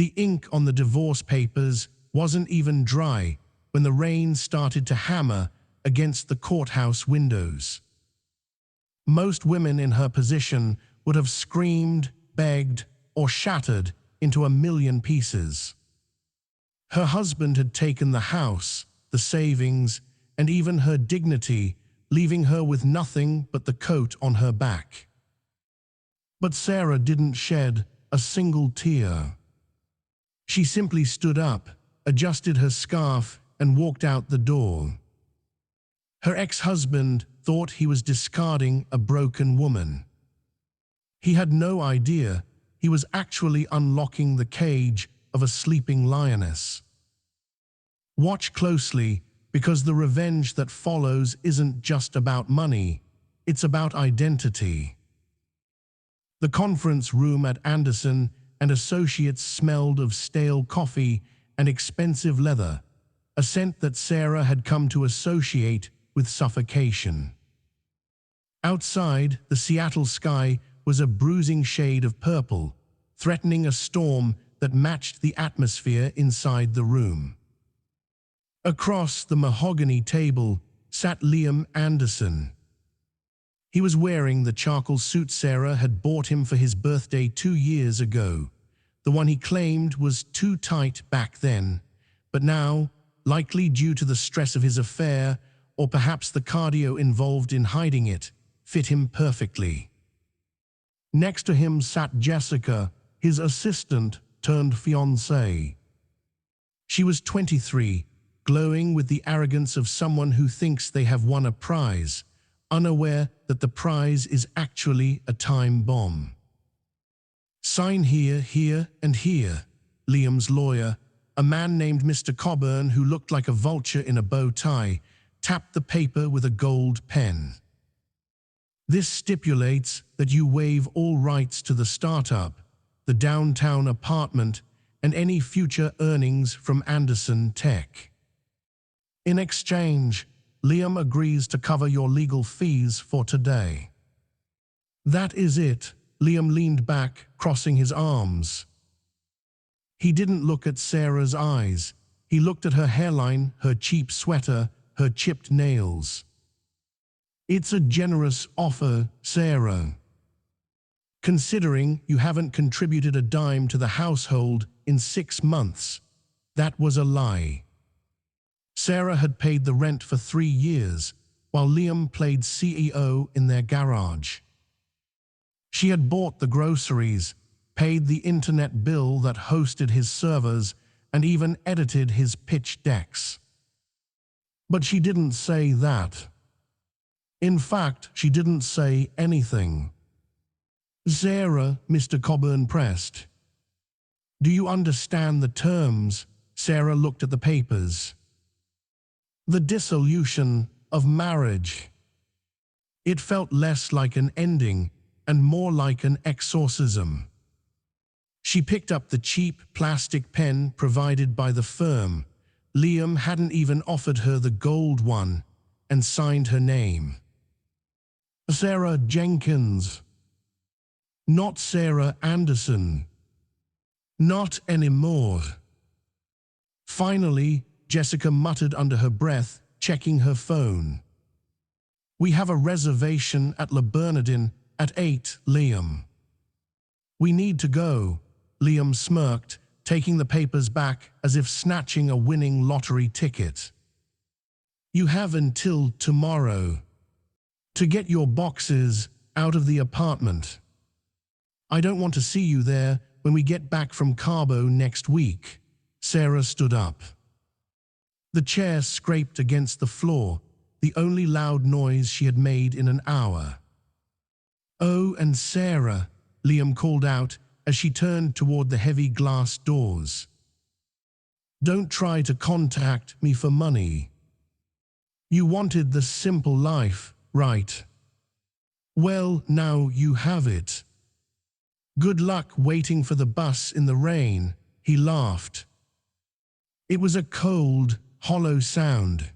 The ink on the divorce papers wasn't even dry when the rain started to hammer against the courthouse windows. Most women in her position would have screamed, begged, or shattered into a million pieces. Her husband had taken the house, the savings, and even her dignity, leaving her with nothing but the coat on her back. But Sarah didn't shed a single tear. She simply stood up, adjusted her scarf, and walked out the door. Her ex-husband thought he was discarding a broken woman. He had no idea he was actually unlocking the cage of a sleeping lioness. Watch closely, because the revenge that follows isn't just about money, it's about identity. The conference room at Anderson and Associates smelled of stale coffee and expensive leather, a scent that Sarah had come to associate with suffocation. Outside, the Seattle sky was a bruising shade of purple, threatening a storm that matched the atmosphere inside the room. Across the mahogany table sat Liam Anderson. He was wearing the charcoal suit Sarah had bought him for his birthday 2 years ago, the one he claimed was too tight back then, but now, likely due to the stress of his affair or perhaps the cardio involved in hiding it, fit him perfectly. Next to him sat Jessica, his assistant turned fiancée. She was 23, glowing with the arrogance of someone who thinks they have won a prize, unaware that the prize is actually a time bomb. Sign here, here, and here. Liam's lawyer, a man named Mr. Coburn who looked like a vulture in a bow tie, tapped the paper with a gold pen. This stipulates that you waive all rights to the startup, the downtown apartment, and any future earnings from Anderson Tech. In exchange, Liam agrees to cover your legal fees for today. That is it. Liam leaned back, crossing his arms. He didn't look at Sarah's eyes. He looked at her hairline, her cheap sweater, her chipped nails. It's a generous offer, Sarah. Considering you haven't contributed a dime to the household in 6 months, that was a lie. Sarah had paid the rent for 3 years, while Liam played CEO in their garage. She had bought the groceries, paid the internet bill that hosted his servers, and even edited his pitch decks. But she didn't say that. In fact, she didn't say anything. Sarah, Mr. Coburn pressed. Do you understand the terms? Sarah looked at the papers. The dissolution of marriage. It felt less like an ending and more like an exorcism. She picked up the cheap plastic pen provided by the firm. Liam hadn't even offered her the gold one, and signed her name. Sarah Jenkins. Not Sarah Anderson. Not anymore. Finally, Jessica muttered under her breath, checking her phone. We have a reservation at Le Bernardin at 8, Liam. We need to go, Liam smirked, taking the papers back as if snatching a winning lottery ticket. You have until tomorrow to get your boxes out of the apartment. I don't want to see you there when we get back from Cabo next week. Sarah stood up. The chair scraped against the floor, the only loud noise she had made in an hour. Oh, and Sarah, Liam called out as she turned toward the heavy glass doors. Don't try to contact me for money. You wanted the simple life, right? Well, now you have it. Good luck waiting for the bus in the rain, he laughed. It was a cold, hollow sound.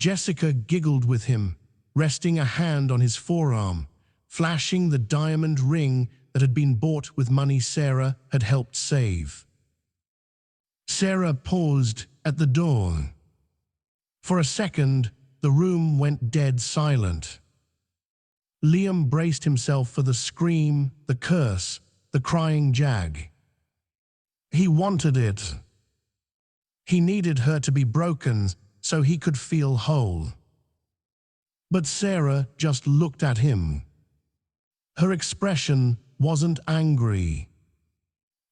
Jessica giggled with him, resting a hand on his forearm, flashing the diamond ring that had been bought with money Sarah had helped save. Sarah paused at the door. For a second, the room went dead silent. Liam braced himself for the scream, the curse, the crying jag. He wanted it. He needed her to be broken so he could feel whole. But Sarah just looked at him. Her expression wasn't angry.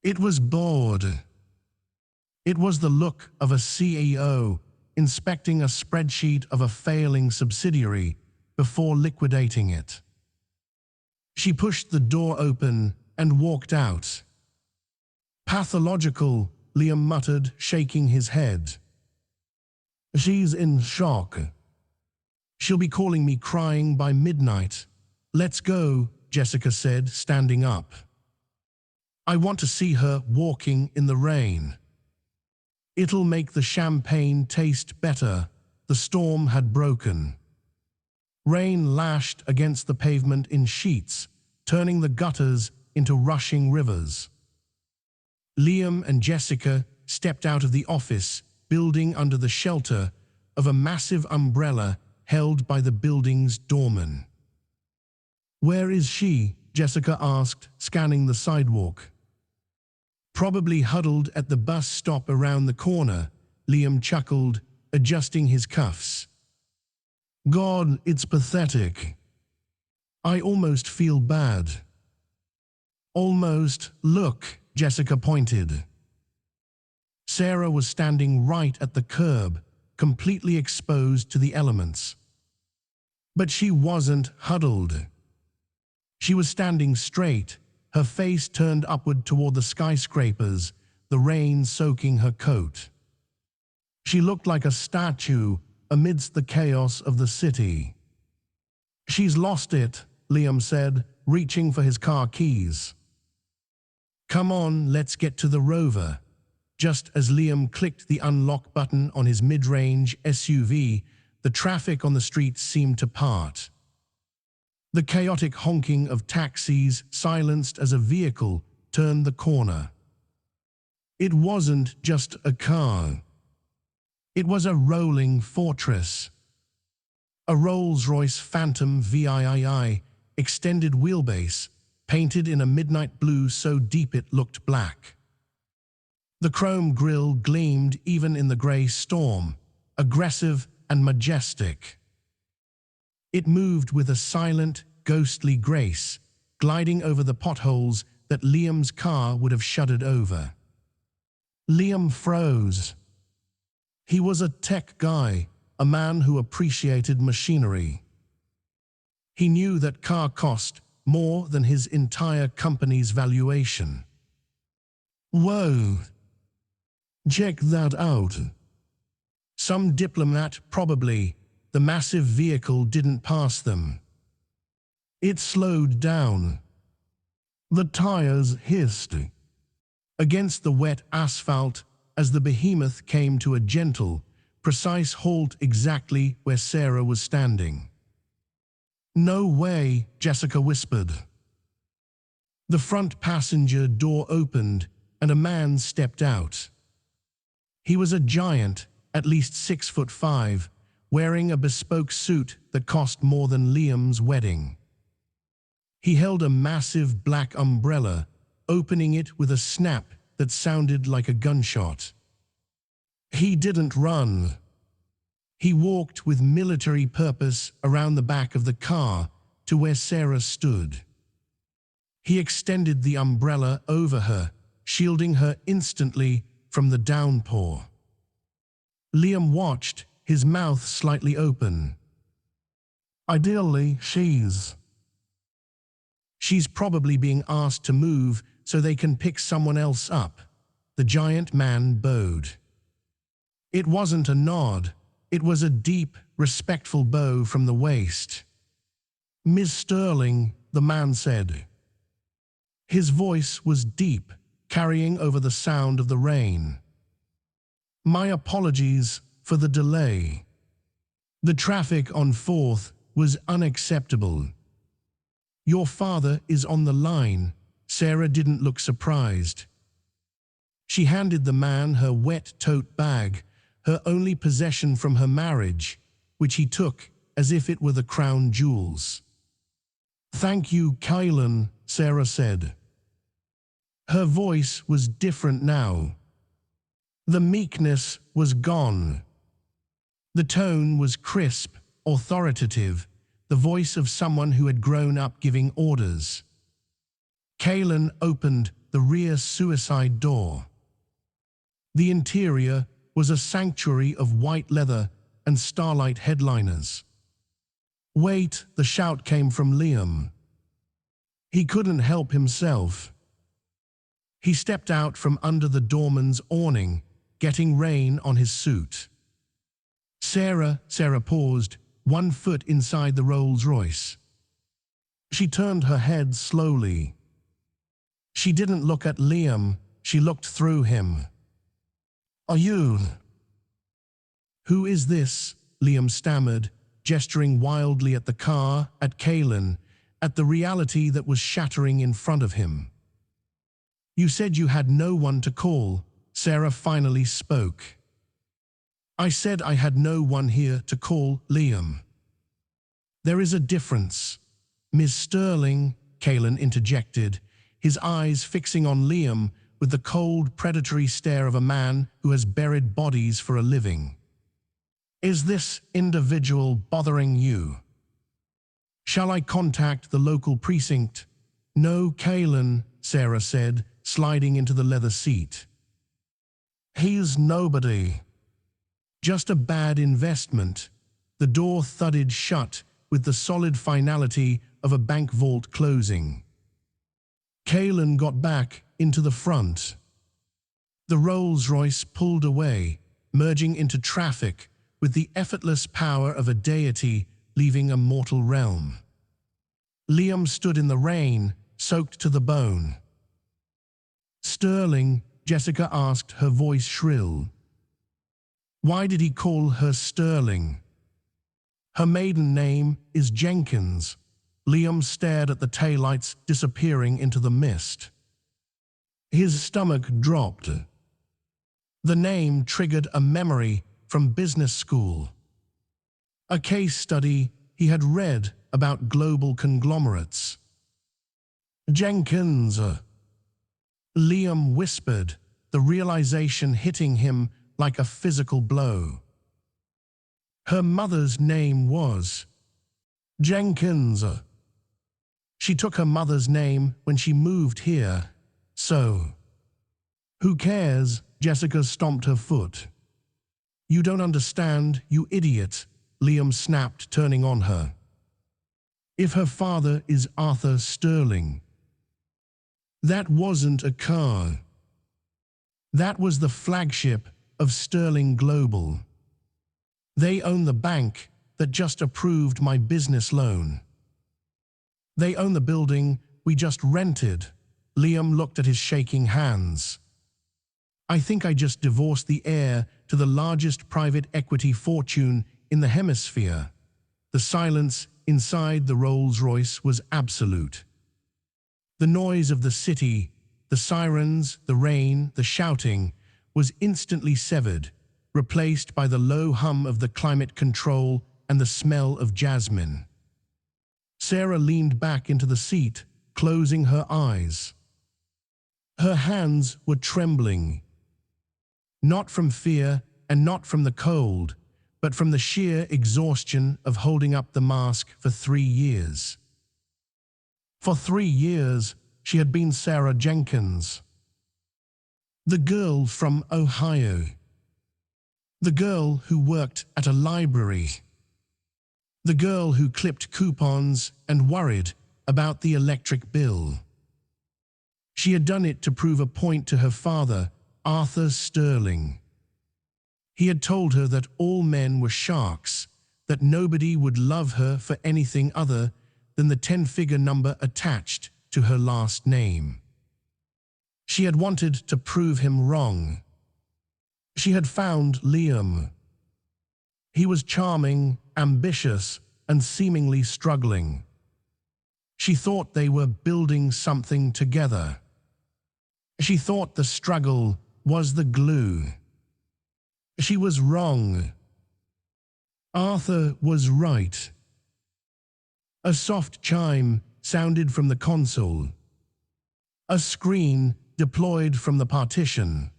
It was bored. It was the look of a CEO inspecting a spreadsheet of a failing subsidiary before liquidating it. She pushed the door open and walked out. "Pathological," Liam muttered, shaking his head. "She's in shock. She'll be calling me crying by midnight." "Let's go," Jessica said, standing up. "I want to see her walking in the rain. It'll make the champagne taste better." The storm had broken. Rain lashed against the pavement in sheets, turning the gutters into rushing rivers. Liam and Jessica stepped out of the office building under the shelter of a massive umbrella held by the building's doorman. "Where is she?" Jessica asked, scanning the sidewalk. "Probably huddled at the bus stop around the corner," Liam chuckled, adjusting his cuffs. "God, it's pathetic. I almost feel bad." "Almost, look," Jessica pointed. Sarah was standing right at the curb, completely exposed to the elements. But she wasn't huddled. She was standing straight, her face turned upward toward the skyscrapers, the rain soaking her coat. She looked like a statue amidst the chaos of the city. "She's lost it," Liam said, reaching for his car keys. "Come on, let's get to the Rover." Just as Liam clicked the unlock button on his mid-range SUV, the traffic on the street seemed to part. The chaotic honking of taxis silenced as a vehicle turned the corner. It wasn't just a car. It was a rolling fortress. A Rolls-Royce Phantom VIII, extended wheelbase, painted in a midnight blue so deep it looked black. The chrome grille gleamed even in the grey storm, aggressive and majestic. It moved with a silent, ghostly grace, gliding over the potholes that Liam's car would have shuddered over. Liam froze. He was a tech guy, a man who appreciated machinery. He knew that car cost more than his entire company's valuation. "Whoa! Check that out." Some diplomat, probably. The massive vehicle didn't pass them. It slowed down. The tires hissed against the wet asphalt as the behemoth came to a gentle, precise halt exactly where Sarah was standing. "No way," Jessica whispered. The front passenger door opened and a man stepped out. He was a giant, at least 6'5", wearing a bespoke suit that cost more than Liam's wedding. He held a massive black umbrella, opening it with a snap that sounded like a gunshot. He didn't run. He walked with military purpose around the back of the car to where Sarah stood. He extended the umbrella over her, shielding her instantly from the downpour. Liam watched, his mouth slightly open. "Ideally, she's probably being asked to move so they can pick someone else up." The giant man bowed. It wasn't a nod, it was a deep, respectful bow from the waist. "Miss Sterling," the man said. His voice was deep, carrying over the sound of the rain. "My apologies for the delay. The traffic on 4th was unacceptable. Your father is on the line," Sarah didn't look surprised. She handed the man her wet tote bag, her only possession from her marriage, which he took as if it were the crown jewels. "Thank you, Kylan," Sarah said. Her voice was different now. The meekness was gone. The tone was crisp, authoritative, the voice of someone who had grown up giving orders. Kylan opened the rear suicide door. The interior was a sanctuary of white leather and starlight headliners. "Wait," the shout came from Liam. He couldn't help himself. He stepped out from under the doorman's awning, getting rain on his suit. Sarah paused, one foot inside the Rolls-Royce. She turned her head slowly. She didn't look at Liam, she looked through him. "Are you?" "Who is this?" Liam stammered, gesturing wildly at the car, at Kylan, at the reality that was shattering in front of him. "You said you had no one to call," Sarah finally spoke. "I said I had no one here to call, Liam." "There is a difference. Ms. Sterling," Kylan interjected, his eyes fixing on Liam with the cold, predatory stare of a man who has buried bodies for a living. "Is this individual bothering you? Shall I contact the local precinct?" "No, Kylan," Sarah said, sliding into the leather seat. "He's nobody. Just a bad investment." The door thudded shut with the solid finality of a bank vault closing. Kylan got back into the front. The Rolls-Royce pulled away, merging into traffic with the effortless power of a deity leaving a mortal realm. Liam stood in the rain, soaked to the bone. "Sterling?" Jessica asked, her voice shrill. Why did he call her Sterling? Her maiden name is Jenkins. Liam stared at the taillights disappearing into the mist. His stomach dropped. The name triggered a memory from business school. A case study he had read about global conglomerates. Jenkins. Liam whispered, the realization hitting him like a physical blow. Her mother's name was Jenkins. She took her mother's name when she moved here, so. Who cares? Jessica stomped her foot. You don't understand, you idiot, Liam snapped, turning on her. If her father is Arthur Sterling. That wasn't a car. That was the flagship of Sterling Global. They own the bank that just approved my business loan. They own the building we just rented. Liam looked at his shaking hands. I think I just divorced the heir to the largest private equity fortune in the hemisphere. The silence inside the Rolls-Royce was absolute. The noise of the city, the sirens, the rain, the shouting, was instantly severed, replaced by the low hum of the climate control and the smell of jasmine. Sarah leaned back into the seat, closing her eyes. Her hands were trembling. Not from fear and not from the cold, but from the sheer exhaustion of holding up the mask for 3 years. For 3 years, she had been Sarah Jenkins. The girl from Ohio. The girl who worked at a library. The girl who clipped coupons and worried about the electric bill. She had done it to prove a point to her father, Arthur Sterling. He had told her that all men were sharks, that nobody would love her for anything other than the 10-figure number attached to her last name. She had wanted to prove him wrong. She had found Liam. He was charming, ambitious, and seemingly struggling. She thought they were building something together. She thought the struggle was the glue. She was wrong. Arthur was right. A soft chime sounded from the console. A screen deployed from the partition.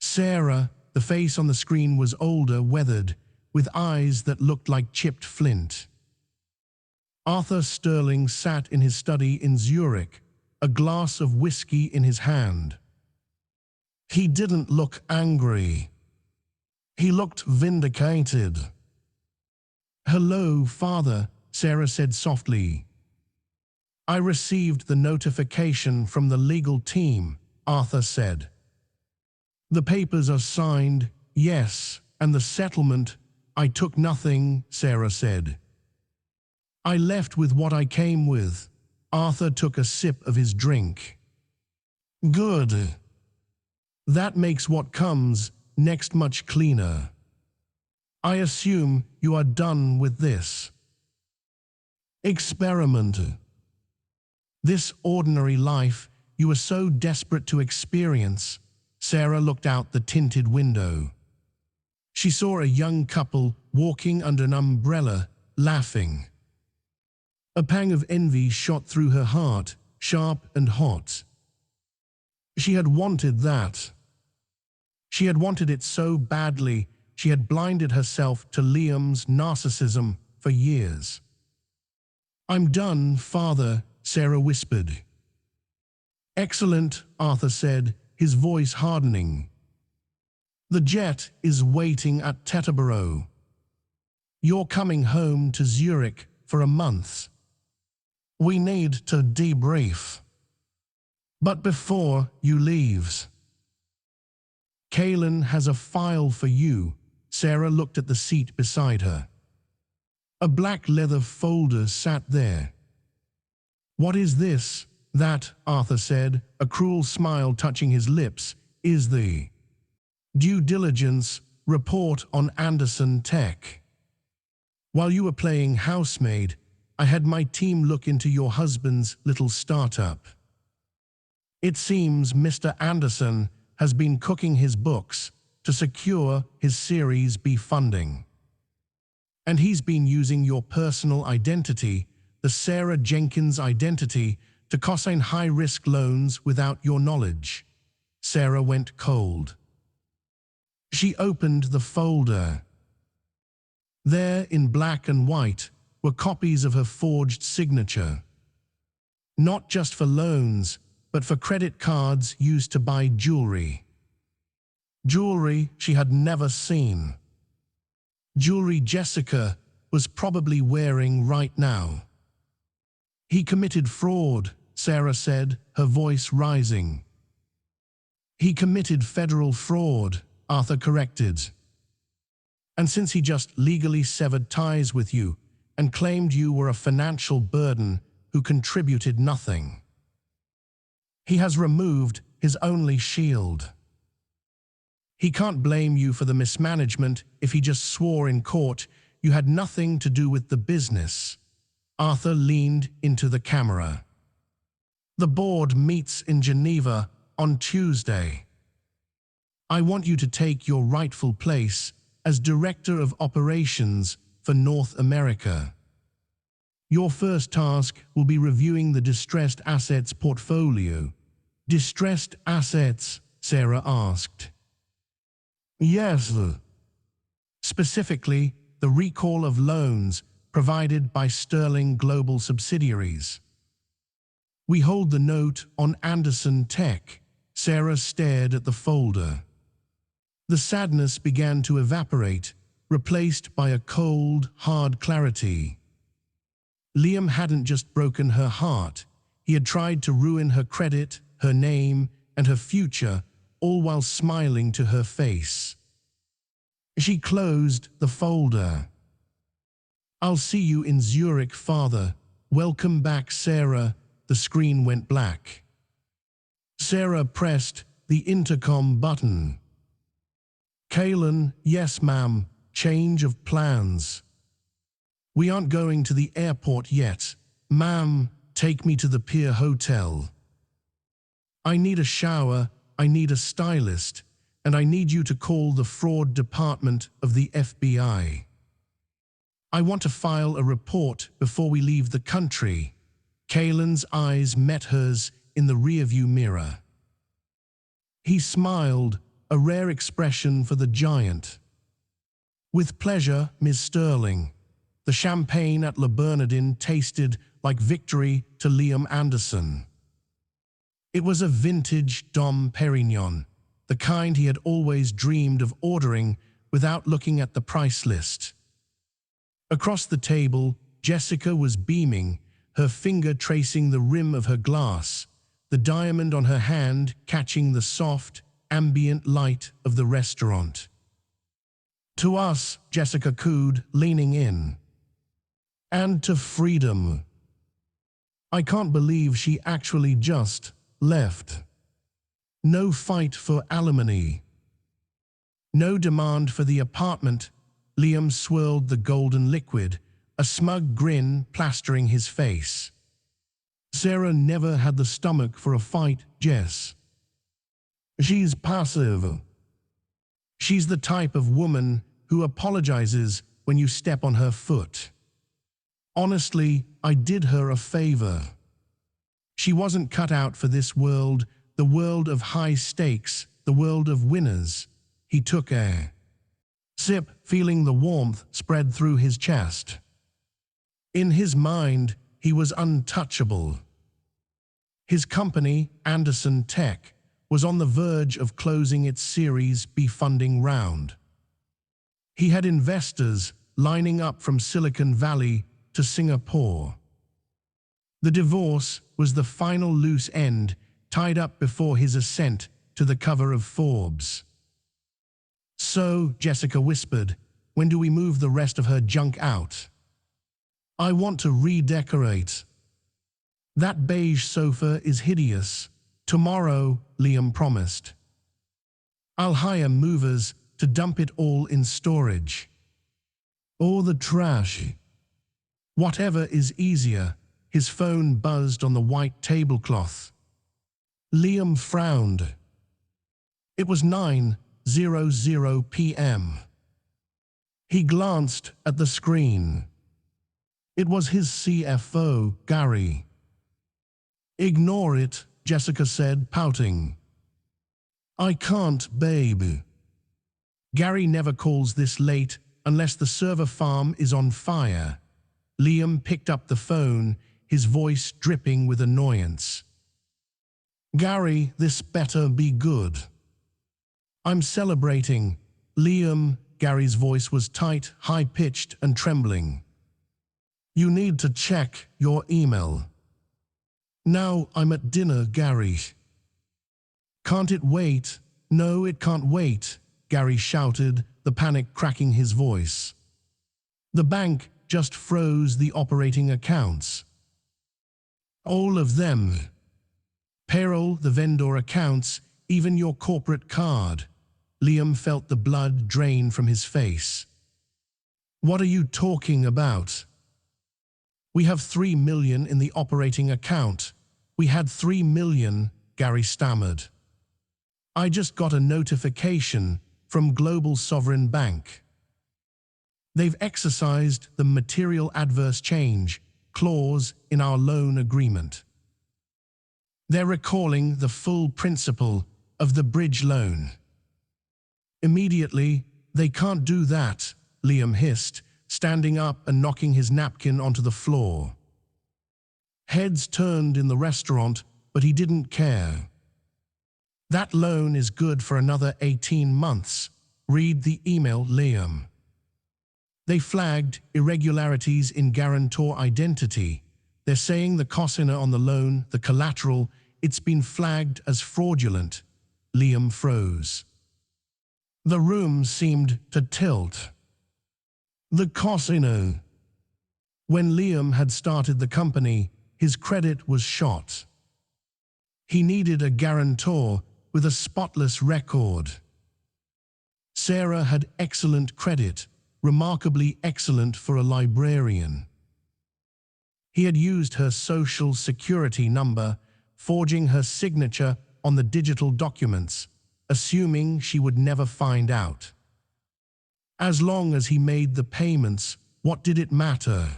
Sarah, the face on the screen was older, weathered, with eyes that looked like chipped flint. Arthur Sterling sat in his study in Zurich, a glass of whiskey in his hand. He didn't look angry. He looked vindicated. "Hello, Father," Sarah said softly. "I received the notification from the legal team," Arthur said. "The papers are signed, yes, and the settlement, I took nothing," Sarah said. "I left with what I came with." Arthur took a sip of his drink. "Good. That makes what comes next much cleaner. I assume you are done with this experiment. This ordinary life you were so desperate to experience." Sarah looked out the tinted window. She saw a young couple walking under an umbrella, laughing. A pang of envy shot through her heart, sharp and hot. She had wanted that. She had wanted it so badly, she had blinded herself to Liam's narcissism for years. "I'm done, Father," Sarah whispered. "Excellent," Arthur said, his voice hardening. "The jet is waiting at Teterboro. You're coming home to Zurich for a month. We need to debrief. But before you leaves, Kaylin has a file for you." Sarah looked at the seat beside her. A black leather folder sat there. "What is this?" "That," Arthur said, a cruel smile touching his lips, "is the due diligence report on Anderson Tech. While you were playing housemaid, I had my team look into your husband's little startup. It seems Mr. Anderson has been cooking his books to secure his Series B funding. And he's been using your personal identity, the Sarah Jenkins identity, to cosign high-risk loans without your knowledge." Sarah went cold. She opened the folder. There, in black and white, were copies of her forged signature. Not just for loans, but for credit cards used to buy jewelry. Jewelry she had never seen. Jewelry Jessica was probably wearing right now. "He committed fraud," Sarah said, her voice rising. "He committed federal fraud," Arthur corrected. "And since he just legally severed ties with you and claimed you were a financial burden who contributed nothing, he has removed his only shield. He can't blame you for the mismanagement if he just swore in court you had nothing to do with the business." Arthur leaned into the camera. "The board meets in Geneva on Tuesday. I want you to take your rightful place as Director of Operations for North America. Your first task will be reviewing the distressed assets portfolio." "Distressed assets?" Sarah asked. "Yes. Specifically, the recall of loans provided by Sterling Global subsidiaries. We hold the note on Anderson Tech." Sarah stared at the folder. The sadness began to evaporate, replaced by a cold, hard clarity. Liam hadn't just broken her heart, he had tried to ruin her credit, her name, and her future, all while smiling to her face. She closed the folder. "I'll see you in Zurich, Father. Welcome back, Sarah." The screen went black. Sarah pressed the intercom button. "Kaylin, yes ma'am, change of plans. We aren't going to the airport yet. "Ma'am, take me to the Pier Hotel. I need a shower, I need a stylist, and I need you to call the fraud department of the FBI. I want to file a report before we leave the country." Kaelin's eyes met hers in the rearview mirror. He smiled, a rare expression for the giant. "With pleasure, Miss Sterling." The champagne at Le Bernardin tasted like victory to Liam Anderson. It was a vintage Dom Perignon, the kind he had always dreamed of ordering without looking at the price list. Across the table, Jessica was beaming, her finger tracing the rim of her glass, the diamond on her hand catching the soft, ambient light of the restaurant. "To us," Jessica cooed, leaning in. "And to freedom." I can't believe she actually just left. No fight for alimony. No demand for the apartment. Liam swirled the golden liquid, a smug grin plastering his face. "Sarah never had the stomach for a fight, Jess. She's passive. She's the type of woman who apologizes when you step on her foot. Honestly, I did her a favor. She wasn't cut out for this world, the world of high stakes, the world of winners." He took a sip, feeling the warmth spread through his chest. In his mind, he was untouchable. His company, Anderson Tech, was on the verge of closing its Series B funding round. He had investors lining up from Silicon Valley to Singapore. The divorce was the final loose end tied up before his ascent to the cover of Forbes. "So," Jessica whispered, "when do we move the rest of her junk out? I want to redecorate. That beige sofa is hideous." "Tomorrow," Liam promised. "I'll hire movers to dump it all in storage. Or the trash. Whatever is easier." His phone buzzed on the white tablecloth. Liam frowned. It was 9:00 p.m. He glanced at the screen. It was his CFO, Gary. "Ignore it," Jessica said, pouting. "I can't, babe. Gary never calls this late unless the server farm is on fire." Liam picked up the phone, his voice dripping with annoyance. "Gary, this better be good." "I'm celebrating." "Liam," Gary's voice was tight, high-pitched and trembling. "You need to check your email." "Now I'm at dinner, Gary." "Can't it wait?" "No, it can't wait," Gary shouted, the panic cracking his voice. "The bank just froze the operating accounts. All of them. Payroll, the vendor accounts, even your corporate card." Liam felt the blood drain from his face. "What are you talking about?" "We have $3 million in the operating account." "We had $3 million, Gary stammered. "I just got a notification from Global Sovereign Bank. They've exercised the material adverse change clause in our loan agreement. They're recalling the full principal of the bridge loan." "Immediately, they can't do that," Liam hissed, standing up and knocking his napkin onto the floor. Heads turned in the restaurant, but he didn't care. "That loan is good for another 18 months. Read the email, Liam. They flagged irregularities in guarantor identity. They're saying the cosigner on the loan, the collateral, it's been flagged as fraudulent." Liam froze. The room seemed to tilt. The cosigner. When Liam had started the company, his credit was shot. He needed a guarantor with a spotless record. Sarah had excellent credit, remarkably excellent for a librarian. He had used her social security number, forging her signature on the digital documents, assuming she would never find out. As long as he made the payments, what did it matter?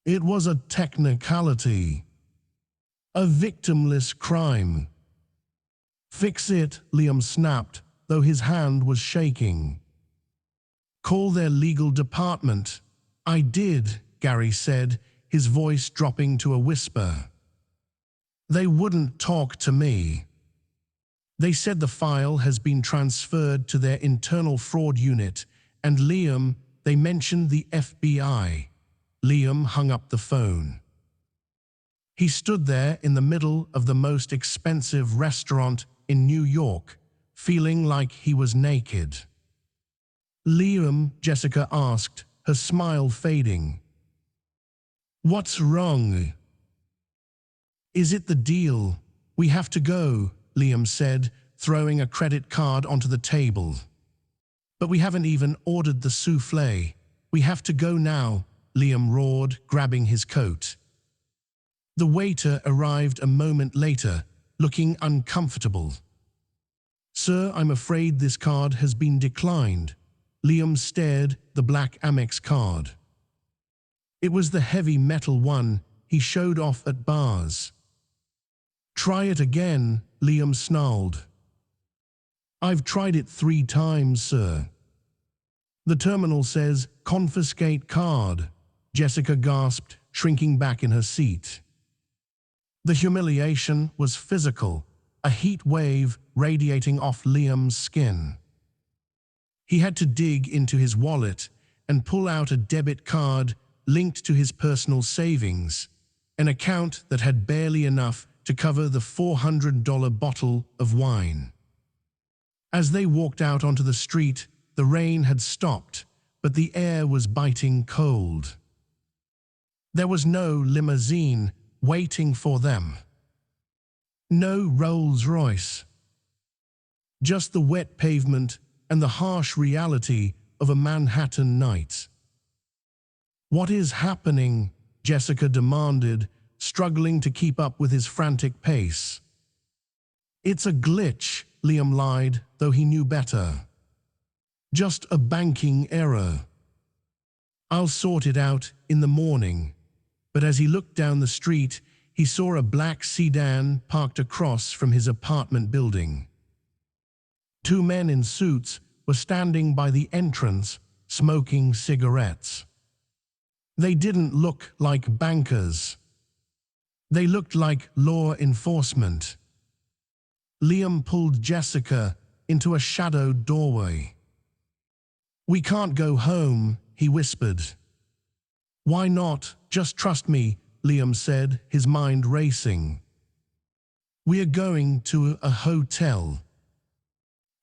It was a technicality. A victimless crime. Fix it, Liam snapped, though his hand was shaking. Call their legal department. I did, Gary said, his voice dropping to a whisper. They wouldn't talk to me. They said the file has been transferred to their internal fraud unit, and Liam, they mentioned the FBI. Liam hung up the phone. He stood there in the middle of the most expensive restaurant in New York, feeling like he was naked. Liam, Jessica asked, her smile fading. What's wrong? Is it the deal? We have to go, Liam said, throwing a credit card onto the table. But we haven't even ordered the souffle. We have to go now, Liam roared, grabbing his coat. The waiter arrived a moment later, looking uncomfortable. Sir, I'm afraid this card has been declined. Liam stared the black Amex card. It was the heavy metal one he showed off at bars. Try it again, Liam snarled. I've tried it 3 times, sir. The terminal says, confiscate card, Jessica gasped, shrinking back in her seat. The humiliation was physical, a heat wave radiating off Liam's skin. He had to dig into his wallet and pull out a debit card linked to his personal savings, an account that had barely enough to cover the $400 bottle of wine. As they walked out onto the street, the rain had stopped, but the air was biting cold. There was no limousine waiting for them. No Rolls-Royce. Just the wet pavement and the harsh reality of a Manhattan night. What is happening? Jessica demanded, struggling to keep up with his frantic pace. It's a glitch, Liam lied, though he knew better. Just a banking error. I'll sort it out in the morning. But as he looked down the street, he saw a black sedan parked across from his apartment building. 2 men in suits were standing by the entrance, smoking cigarettes. They didn't look like bankers. They looked like law enforcement. Liam pulled Jessica into a shadowed doorway. We can't go home, he whispered. Why not? Just trust me, Liam said, his mind racing. We are going to a hotel.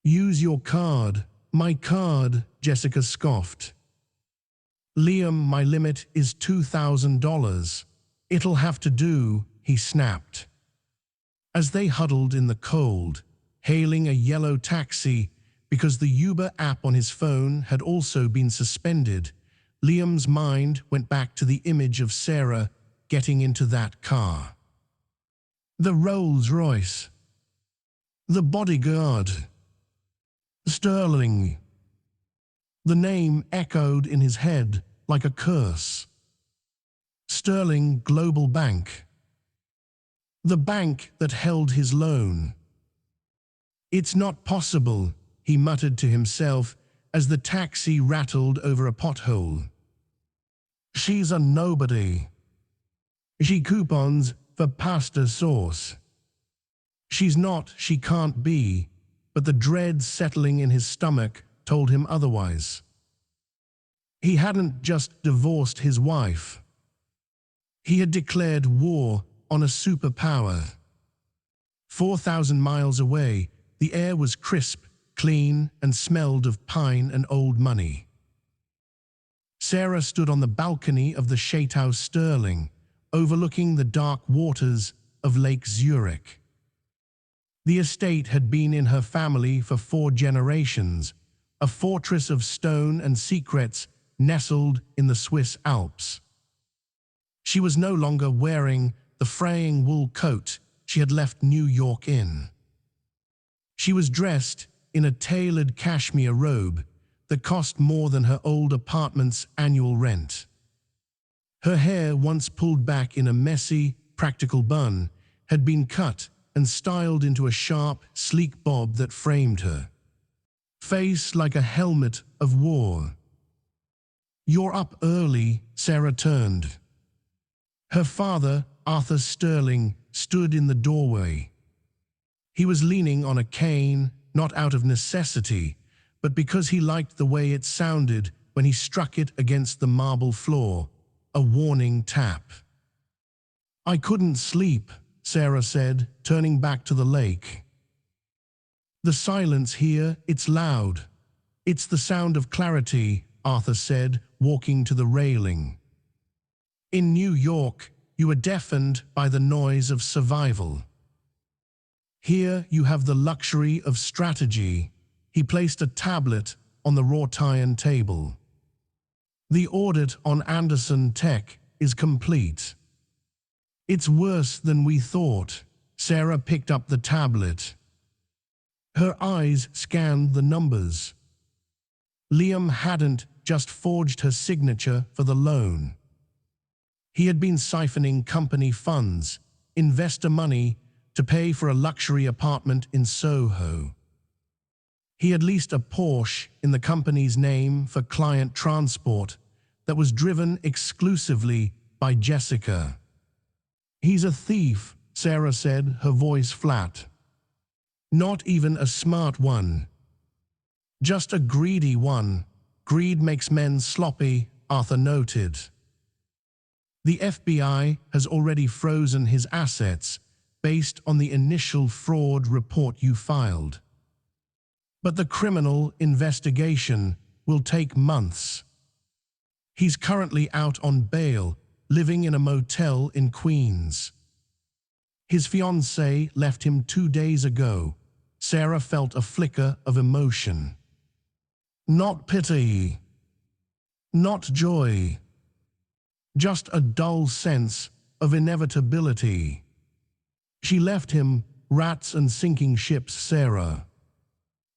Use your card. My card, Jessica scoffed. Liam, my limit is $2,000. It'll have to do, he snapped. As they huddled in the cold, hailing a yellow taxi because the Uber app on his phone had also been suspended, Liam's mind went back to the image of Sarah getting into that car. The Rolls-Royce. The bodyguard. Sterling. The name echoed in his head like a curse. Sterling Global Bank. The bank that held his loan. It's not possible, he muttered to himself as the taxi rattled over a pothole. She's a nobody. She coupons for pasta sauce. She's not, she can't be, but the dread settling in his stomach told him otherwise. He hadn't just divorced his wife. He had declared war on a superpower. 4,000 miles away, the air was crisp, clean, and smelled of pine and old money. Sarah stood on the balcony of the Shatehouse Sterling, overlooking the dark waters of Lake Zurich. The estate had been in her family for 4 generations, a fortress of stone and secrets nestled in the Swiss Alps. She was no longer wearing the fraying wool coat she had left New York in. She was dressed in a tailored cashmere robe that cost more than her old apartment's annual rent. Her hair, once pulled back in a messy, practical bun, had been cut and styled into a sharp, sleek bob that framed her face like a helmet of war. "You're up early," Sarah turned. Her father, Arthur Sterling, stood in the doorway. He was leaning on a cane, not out of necessity, but because he liked the way it sounded when he struck it against the marble floor, a warning tap. "I couldn't sleep," Sarah said, turning back to the lake. "The silence here, it's loud. It's the sound of clarity," Arthur said, walking to the railing. "In New York, you are deafened by the noise of survival. Here you have the luxury of strategy." He placed a tablet on the wrought iron table. "The audit on Anderson Tech is complete." "It's worse than we thought." Sarah picked up the tablet. Her eyes scanned the numbers. Liam hadn't just forged her signature for the loan. He had been siphoning company funds, investor money, to pay for a luxury apartment in Soho. He had leased a Porsche in the company's name for client transport that was driven exclusively by Jessica. "He's a thief," Sarah said, her voice flat. "Not even a smart one. Just a greedy one. Greed makes men sloppy," Arthur noted. "The FBI has already frozen his assets based on the initial fraud report you filed. But the criminal investigation will take months. He's currently out on bail, living in a motel in Queens. His fiancée left him 2 days ago." Sarah felt a flicker of emotion. Not pity, not joy, just a dull sense of inevitability. "She left him, rats and sinking ships, Sarah.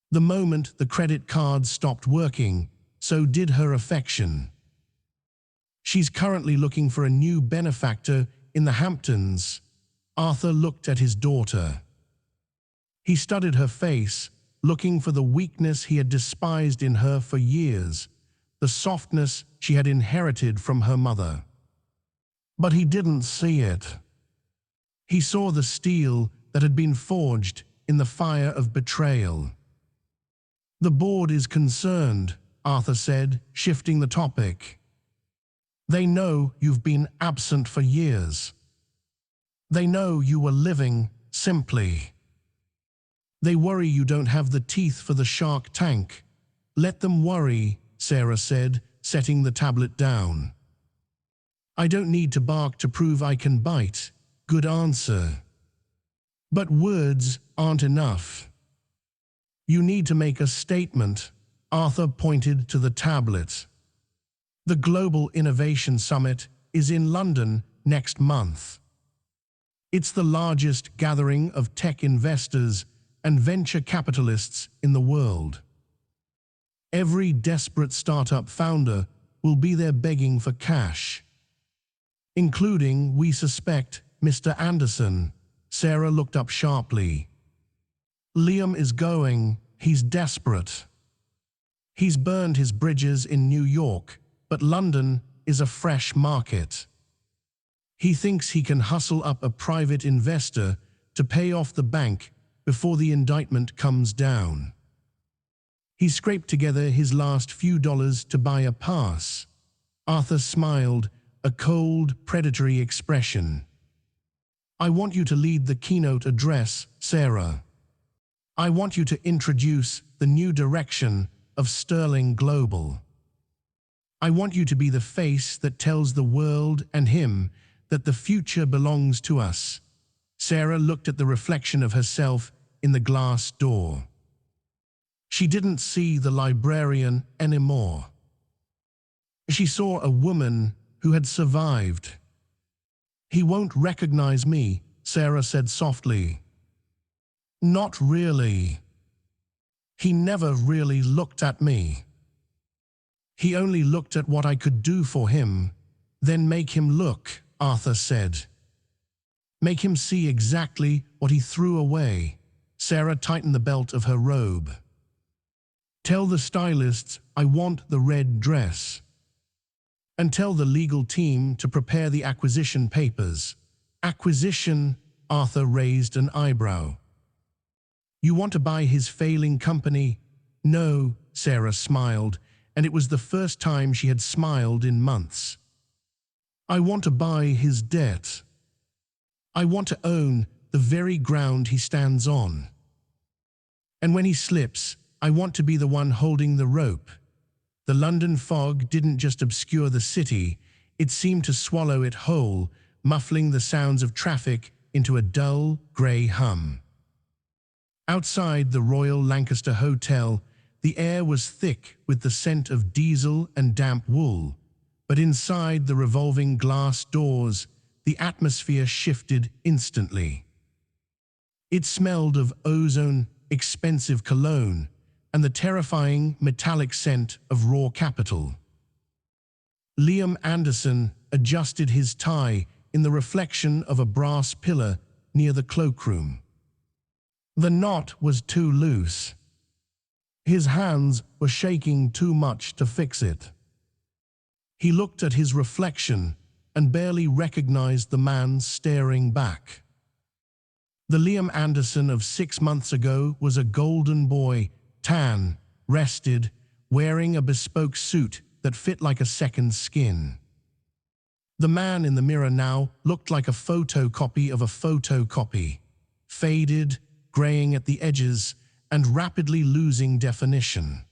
The moment the credit card stopped working, so did her affection. She's currently looking for a new benefactor in the Hamptons." Arthur looked at his daughter. He studied her face, looking for the weakness he had despised in her for years, the softness she had inherited from her mother. But he didn't see it. He saw the steel that had been forged in the fire of betrayal. "The board is concerned," Arthur said, shifting the topic. "They know you've been absent for years. They know you were living simply. They worry you don't have the teeth for the Shark Tank." "Let them worry," Sarah said, setting the tablet down. "I don't need to bark to prove I can bite." "Good answer. But words aren't enough. You need to make a statement." Arthur pointed to the tablet. "The Global Innovation Summit is in London next month. It's the largest gathering of tech investors and venture capitalists in the world. Every desperate startup founder will be there begging for cash, including, we suspect, Mr. Anderson." Sarah looked up sharply. "Liam is going. He's desperate. He's burned his bridges in New York, but London is a fresh market. He thinks he can hustle up a private investor to pay off the bank before the indictment comes down. He scraped together his last few dollars to buy a pass." Arthur smiled, a cold, predatory expression. "I want you to lead the keynote address, Sarah. I want you to introduce the new direction of Sterling Global. I want you to be the face that tells the world and him that the future belongs to us." Sarah looked at the reflection of herself in the glass door. She didn't see the librarian anymore. She saw a woman who had survived. He won't recognize me, Sarah said softly. Not really. He never really looked at me. He only looked at what I could do for him, then make him look, Arthur said. Make him see exactly what he threw away. Sarah tightened the belt of her robe. Tell the stylists I want the red dress. And tell the legal team to prepare the acquisition papers. Acquisition? Arthur raised an eyebrow. You want to buy his failing company? No, Sarah smiled, and it was the first time she had smiled in months. I want to buy his debt. I want to own the very ground he stands on. And when he slips, I want to be the one holding the rope. The London fog didn't just obscure the city, it seemed to swallow it whole, muffling the sounds of traffic into a dull, grey hum. Outside the Royal Lancaster Hotel, the air was thick with the scent of diesel and damp wool, but inside the revolving glass doors, the atmosphere shifted instantly. It smelled of ozone, expensive cologne, and the terrifying metallic scent of raw capital. Liam Anderson adjusted his tie in the reflection of a brass pillar near the cloakroom. The knot was too loose. His hands were shaking too much to fix it. He looked at his reflection and barely recognized the man staring back. The Liam Anderson of 6 months ago was a golden boy, tan, rested, wearing a bespoke suit that fit like a second skin. The man in the mirror now looked like a photocopy of a photocopy, faded, graying at the edges, and rapidly losing definition.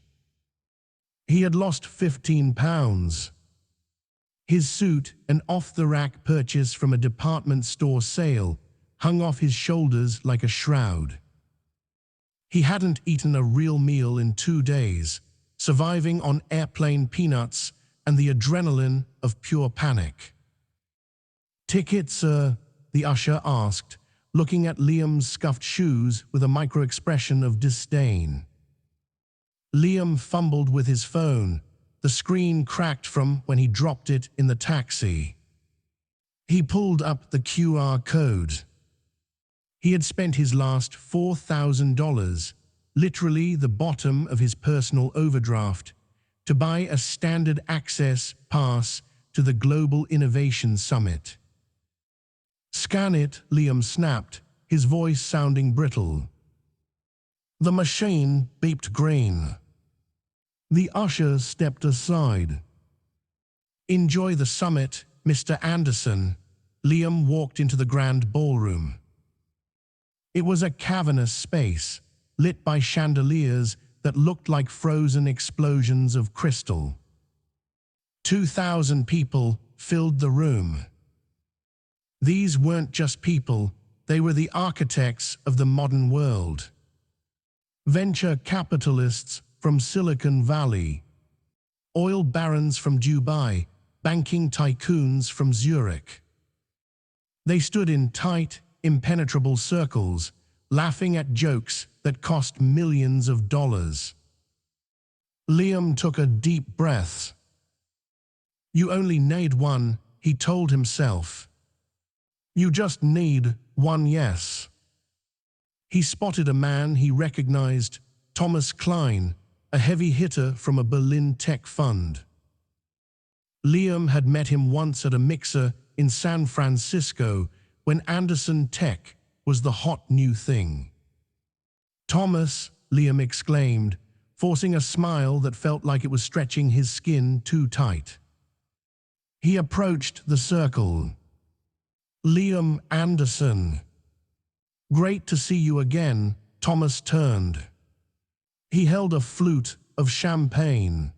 He had lost 15 pounds. His suit, an off-the-rack purchase from a department store sale, hung off his shoulders like a shroud. He hadn't eaten a real meal in 2 days, surviving on airplane peanuts and the adrenaline of pure panic. "Ticket, sir?" the usher asked, looking at Liam's scuffed shoes with a micro-expression of disdain. Liam fumbled with his phone. The screen cracked from when he dropped it in the taxi. He pulled up the QR code. He had spent his last $4,000, literally the bottom of his personal overdraft, to buy a standard access pass to the Global Innovation Summit. "Scan it," Liam snapped, his voice sounding brittle. The machine beeped green. The usher stepped aside. "Enjoy the summit, Mr. Anderson." Liam walked into the grand ballroom. It was a cavernous space, lit by chandeliers that looked like frozen explosions of crystal. 2,000 people filled the room. These weren't just people, they were the architects of the modern world. Venture capitalists from Silicon Valley, oil barons from Dubai, banking tycoons from Zurich. They stood in tight, impenetrable circles, laughing at jokes that cost millions of dollars. Liam took a deep breath. "You only need one," he told himself. "You just need one yes." He spotted a man he recognized, Thomas Klein, a heavy hitter from a Berlin tech fund. Liam had met him once at a mixer in San Francisco when Anderson Tech was the hot new thing. "Thomas," Liam exclaimed, forcing a smile that felt like it was stretching his skin too tight. He approached the circle. "Liam Anderson." "Great to see you again," Thomas turned. He held a flute of champagne.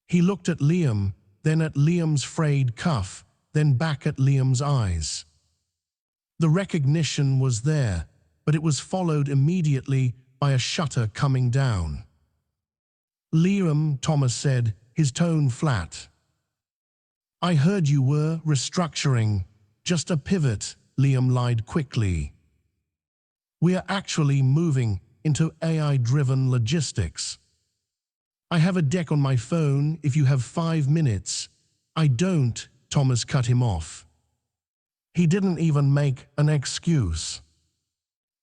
He looked at Liam, then at Liam's frayed cuff, then back at Liam's eyes. The recognition was there, but it was followed immediately by a shutter coming down. "Liam," Thomas said, his tone flat. "I heard you were restructuring. just a pivot, Liam lied quickly. We are actually moving into AI-driven logistics. I have a deck on my phone if you have 5 minutes. I don't, Thomas cut him off. He didn't even make an excuse.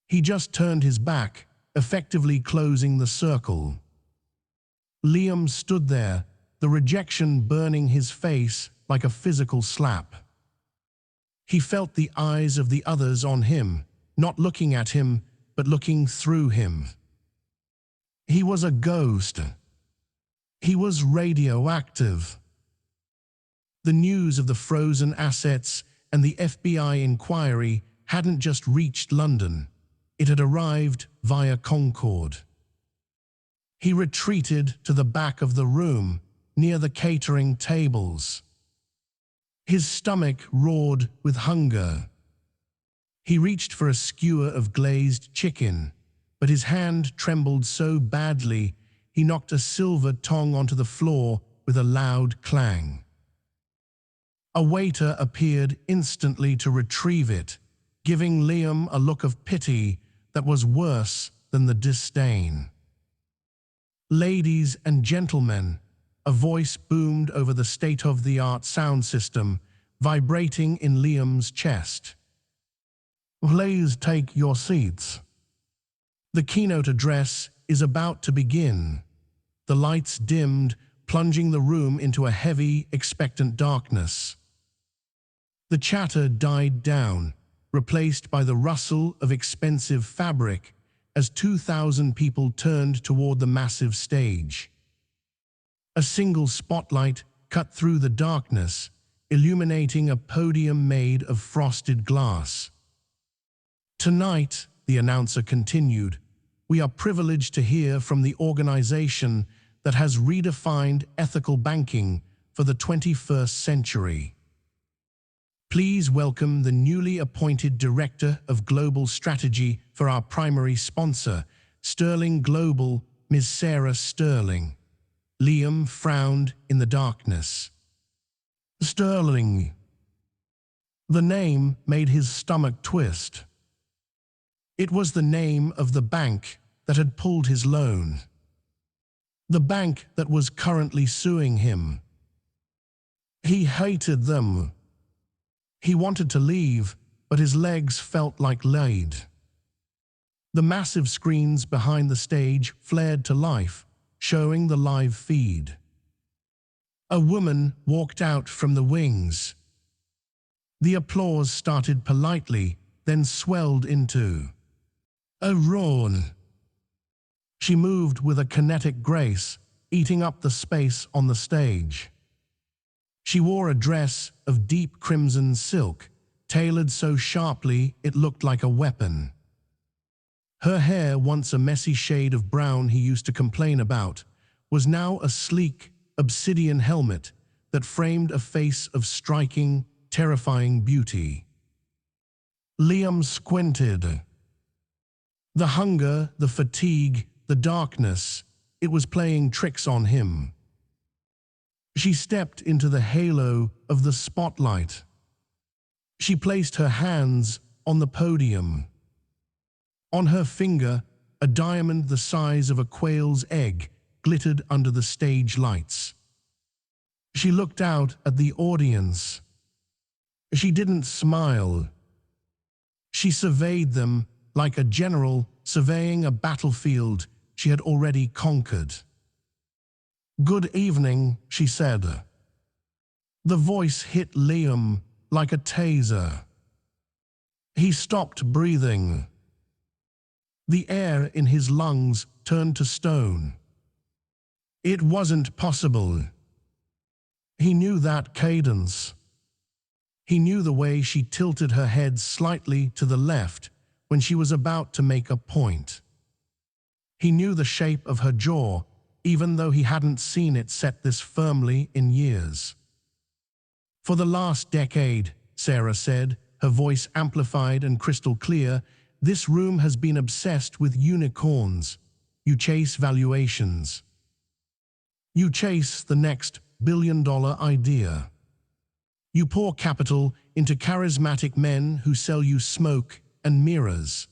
He just turned his back, effectively closing the circle. Liam stood there, the rejection burning his face like a physical slap. He felt the eyes of the others on him, not looking at him, but looking through him. He was a ghost. He was radioactive. The news of the frozen assets and the FBI inquiry hadn't just reached London. It had arrived via Concorde. He retreated to the back of the room, near the catering tables. His stomach roared with hunger. He reached for a skewer of glazed chicken, but his hand trembled so badly he knocked a silver tong onto the floor with a loud clang. A waiter appeared instantly to retrieve it, giving Liam a look of pity that was worse than the disdain. "Ladies and gentlemen," a voice boomed over the state-of-the-art sound system, vibrating in Liam's chest. "Please take your seats. The keynote address is about to begin." The lights dimmed, plunging the room into a heavy, expectant darkness. The chatter died down, replaced by the rustle of expensive fabric as 2,000 people turned toward the massive stage. A single spotlight cut through the darkness, illuminating a podium made of frosted glass. "Tonight," the announcer continued, "we are privileged to hear from the organization that has redefined ethical banking for the 21st century. Please welcome the newly appointed Director of Global Strategy for our primary sponsor, Sterling Global, Ms. Sarah Sterling." Liam frowned in the darkness. Sterling. The name made his stomach twist. It was the name of the bank that had pulled his loan. The bank that was currently suing him. He hated them. He wanted to leave, but his legs felt like lead. The massive screens behind the stage flared to life, showing the live feed. A woman walked out from the wings. The applause started politely, then swelled into a roar. She moved with a kinetic grace, eating up the space on the stage. She wore a dress of deep crimson silk, tailored so sharply it looked like a weapon. Her hair, once a messy shade of brown he used to complain about, was now a sleek, obsidian helmet that framed a face of striking, terrifying beauty. Liam squinted. The hunger, the fatigue, the darkness, it was playing tricks on him. She stepped into the halo of the spotlight. She placed her hands on the podium. On her finger, a diamond the size of a quail's egg glittered under the stage lights. She looked out at the audience. She didn't smile. She surveyed them like a general surveying a battlefield she had already conquered. "Good evening," she said. The voice hit Liam like a taser. He stopped breathing. The air in his lungs turned to stone. It wasn't possible. He knew that cadence. He knew the way she tilted her head slightly to the left when she was about to make a point. He knew the shape of her jaw, even though he hadn't seen it set this firmly in years. "For the last decade," Sarah said, her voice amplified and crystal clear, "this room has been obsessed with unicorns. You chase valuations. You chase the next billion-dollar idea. You pour capital into charismatic men who sell you smoke and mirrors.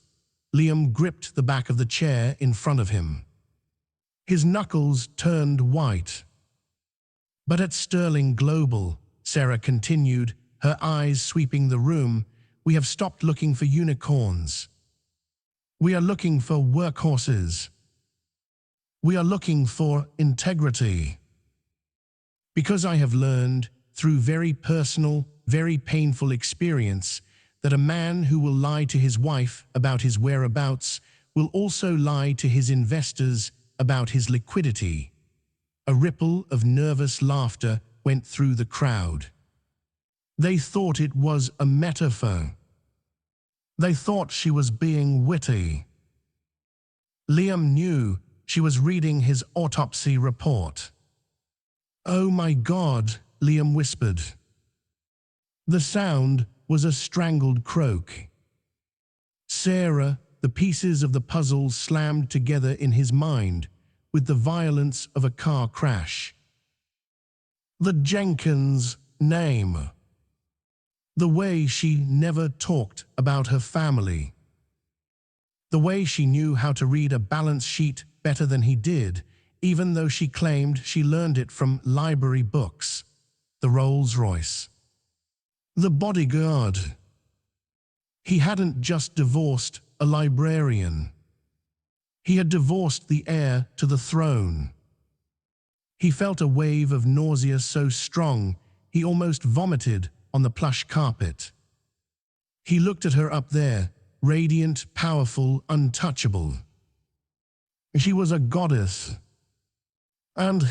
Liam gripped the back of the chair in front of him. His knuckles turned white. But at Sterling Global, Sarah continued, her eyes sweeping the room, we have stopped looking for unicorns. We are looking for workhorses. We are looking for integrity. Because I have learned, through very personal, very painful experience, that a man who will lie to his wife about his whereabouts will also lie to his investors about his liquidity. A ripple of nervous laughter went through the crowd. They thought it was a metaphor. They thought she was being witty. Liam knew she was reading his autopsy report. "Oh my God," Liam whispered. The sound was a strangled croak. Sarah, the pieces of the puzzle slammed together in his mind with the violence of a car crash. The Jenkins name. The way she never talked about her family. The way she knew how to read a balance sheet better than he did, even though she claimed she learned it from library books. The Rolls-Royce. The bodyguard. He hadn't just divorced a librarian. He had divorced the heir to the throne. He felt a wave of nausea so strong he almost vomited on the plush carpet. He looked at her up there, radiant, powerful, untouchable. She was a goddess. And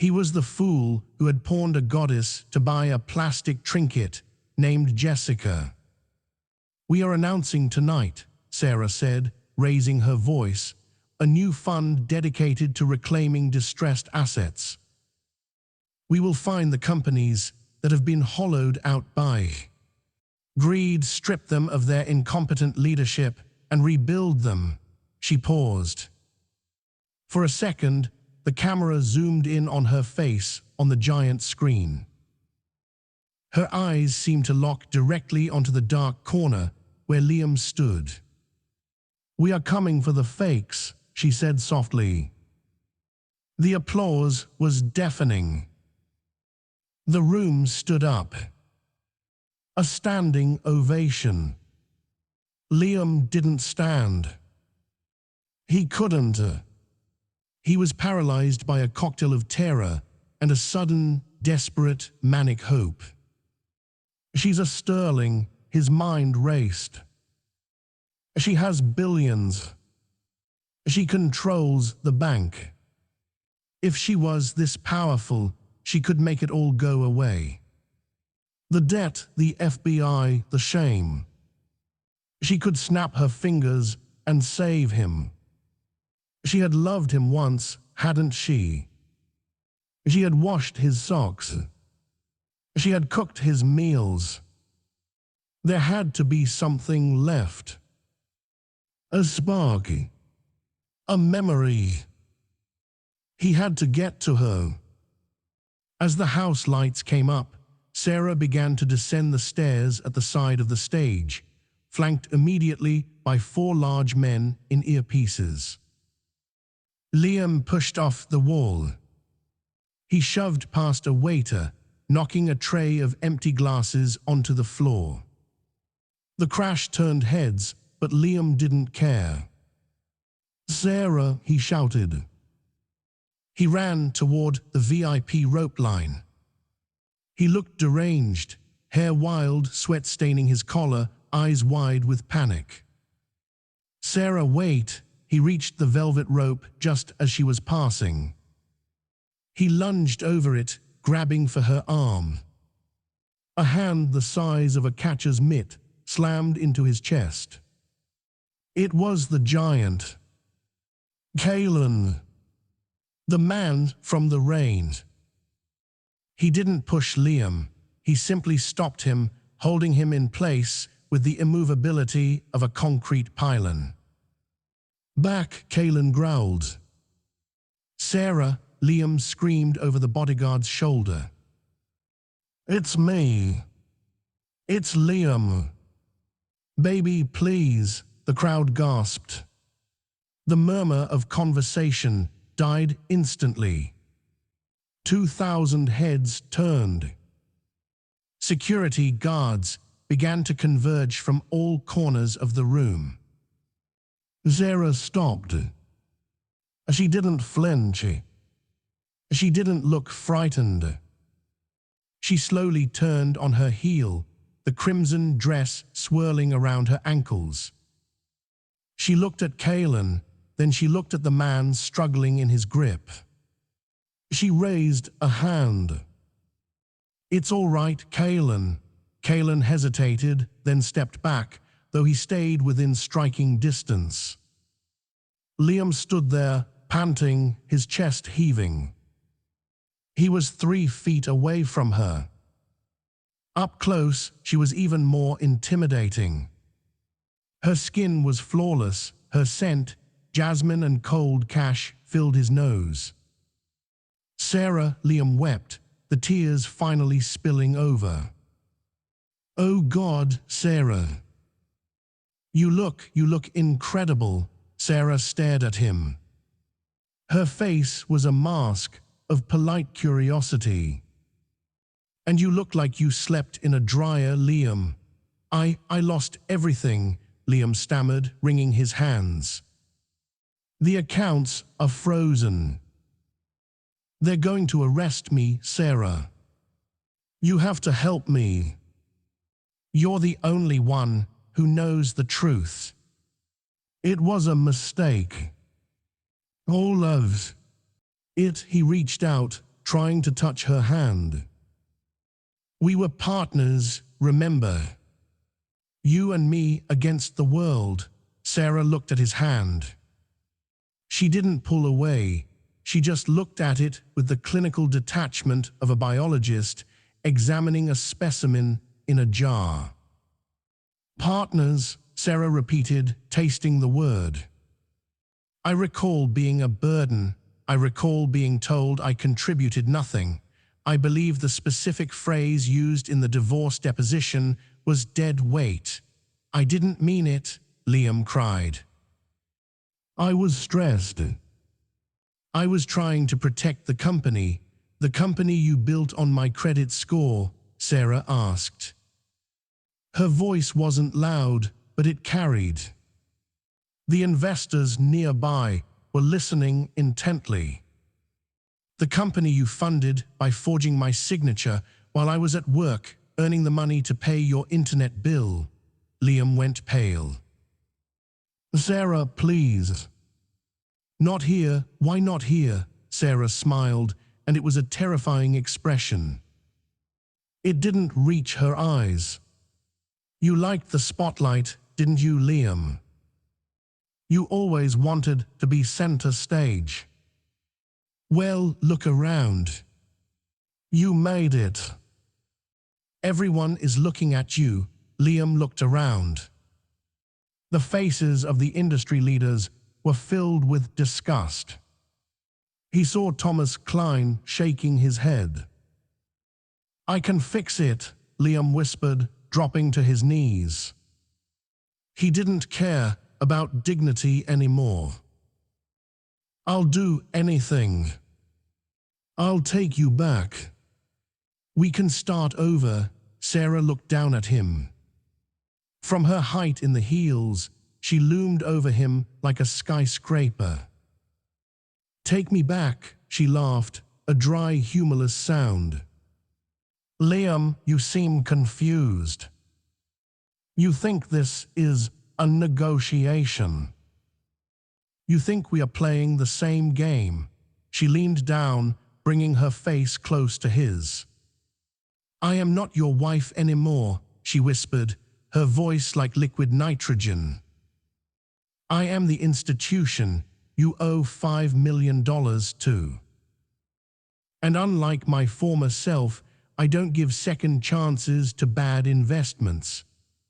he was the fool who had pawned a goddess to buy a plastic trinket named Jessica. "We are announcing tonight," Sarah said, raising her voice, "a new fund dedicated to reclaiming distressed assets. We will find the companies that have been hollowed out by greed, strip them of their incompetent leadership, and rebuild them." She paused. For a second, the camera zoomed in on her face on the giant screen. Her eyes seemed to lock directly onto the dark corner where Liam stood. "We are coming for the fakes," she said softly. The applause was deafening. The room stood up. A standing ovation. Liam didn't stand. He couldn't. He was paralyzed by a cocktail of terror and a sudden, desperate, manic hope. "She's a sterling," his mind raced. "She has billions. She controls the bank. If she was this powerful, she could make it all go away. The debt, the FBI, the shame. She could snap her fingers and save him. She had loved him once, hadn't she? She had washed his socks. She had cooked his meals. There had to be something left. A spark. A memory. He had to get to her. As the house lights came up, Sarah began to descend the stairs at the side of the stage, flanked immediately by 4 large men in earpieces. Liam pushed off the wall. He shoved past a waiter, knocking a tray of empty glasses onto the floor. The crash turned heads, but Liam didn't care. "Sarah," he shouted. He ran toward the VIP rope line. He looked deranged, hair wild, sweat staining his collar, eyes wide with panic. "Sarah, wait!" He reached the velvet rope just as she was passing. He lunged over it, grabbing for her arm. A hand the size of a catcher's mitt slammed into his chest. It was the giant. Kalen. The man from the rain. He didn't push Liam. He simply stopped him, holding him in place with the immovability of a concrete pylon. "Back," Kalen growled. "Sarah," Liam screamed over the bodyguard's shoulder. It's me. It's Liam. Baby, please, the crowd gasped. The murmur of conversation died instantly. 2,000 heads turned. Security guards began to converge from all corners of the room. Sarah stopped. She didn't flinch. She didn't look frightened. She slowly turned on her heel, the crimson dress swirling around her ankles. She looked at Kaelan, then she looked at the man struggling in his grip. She raised a hand. "It's all right, Kaelan." Kaelan hesitated, then stepped back, though he stayed within striking distance. Liam stood there, panting, his chest heaving. He was 3 feet away from her. Up close, she was even more intimidating. Her skin was flawless, her scent, jasmine and cold cash, filled his nose. "Sarah," Liam wept, the tears finally spilling over. "Oh God, Sarah. You look incredible." Sarah stared at him. Her face was a mask of polite curiosity. "And you look like you slept in a dryer, Liam." I lost everything," Liam stammered, wringing his hands. "The accounts are frozen. They're going to arrest me, Sarah. You have to help me. You're the only one who knows the truth. It was a mistake. All loves it." He reached out, trying to touch her hand. "We were partners, remember? You and me against the world." Sarah looked at his hand. She didn't pull away. She just looked at it with the clinical detachment of a biologist examining a specimen in a jar. "Partners," Sarah repeated, tasting the word. "I recall being a burden. I recall being told I contributed nothing. I believe the specific phrase used in the divorce deposition was dead weight. I didn't mean it," Liam cried. "I was stressed. I was trying to protect the company you built on my credit score," Sarah asked. Her voice wasn't loud, but it carried. The investors nearby were listening intently. "The company you funded by forging my signature while I was at work, earning the money to pay your internet bill." Liam went pale. "Sarah, please." "Not here, why not here?" Sarah smiled, and it was a terrifying expression. It didn't reach her eyes. "You liked the spotlight, didn't you, Liam? You always wanted to be center stage. Well, look around. You made it. Everyone is looking at you." Liam looked around. The faces of the industry leaders were filled with disgust. He saw Thomas Klein shaking his head. "I can fix it," Liam whispered, dropping to his knees. He didn't care about dignity anymore. "I'll do anything. I'll take you back. We can start over." Sarah looked down at him. From her height in the heels, she loomed over him like a skyscraper. "Take me back," she laughed, a dry, humorless sound. "Liam, you seem confused. You think this is a negotiation. You think we are playing the same game." She leaned down, bringing her face close to his. "I am not your wife anymore," she whispered, her voice like liquid nitrogen. "I am the institution you owe $5 million to. And unlike my former self, I don't give second chances to bad investments."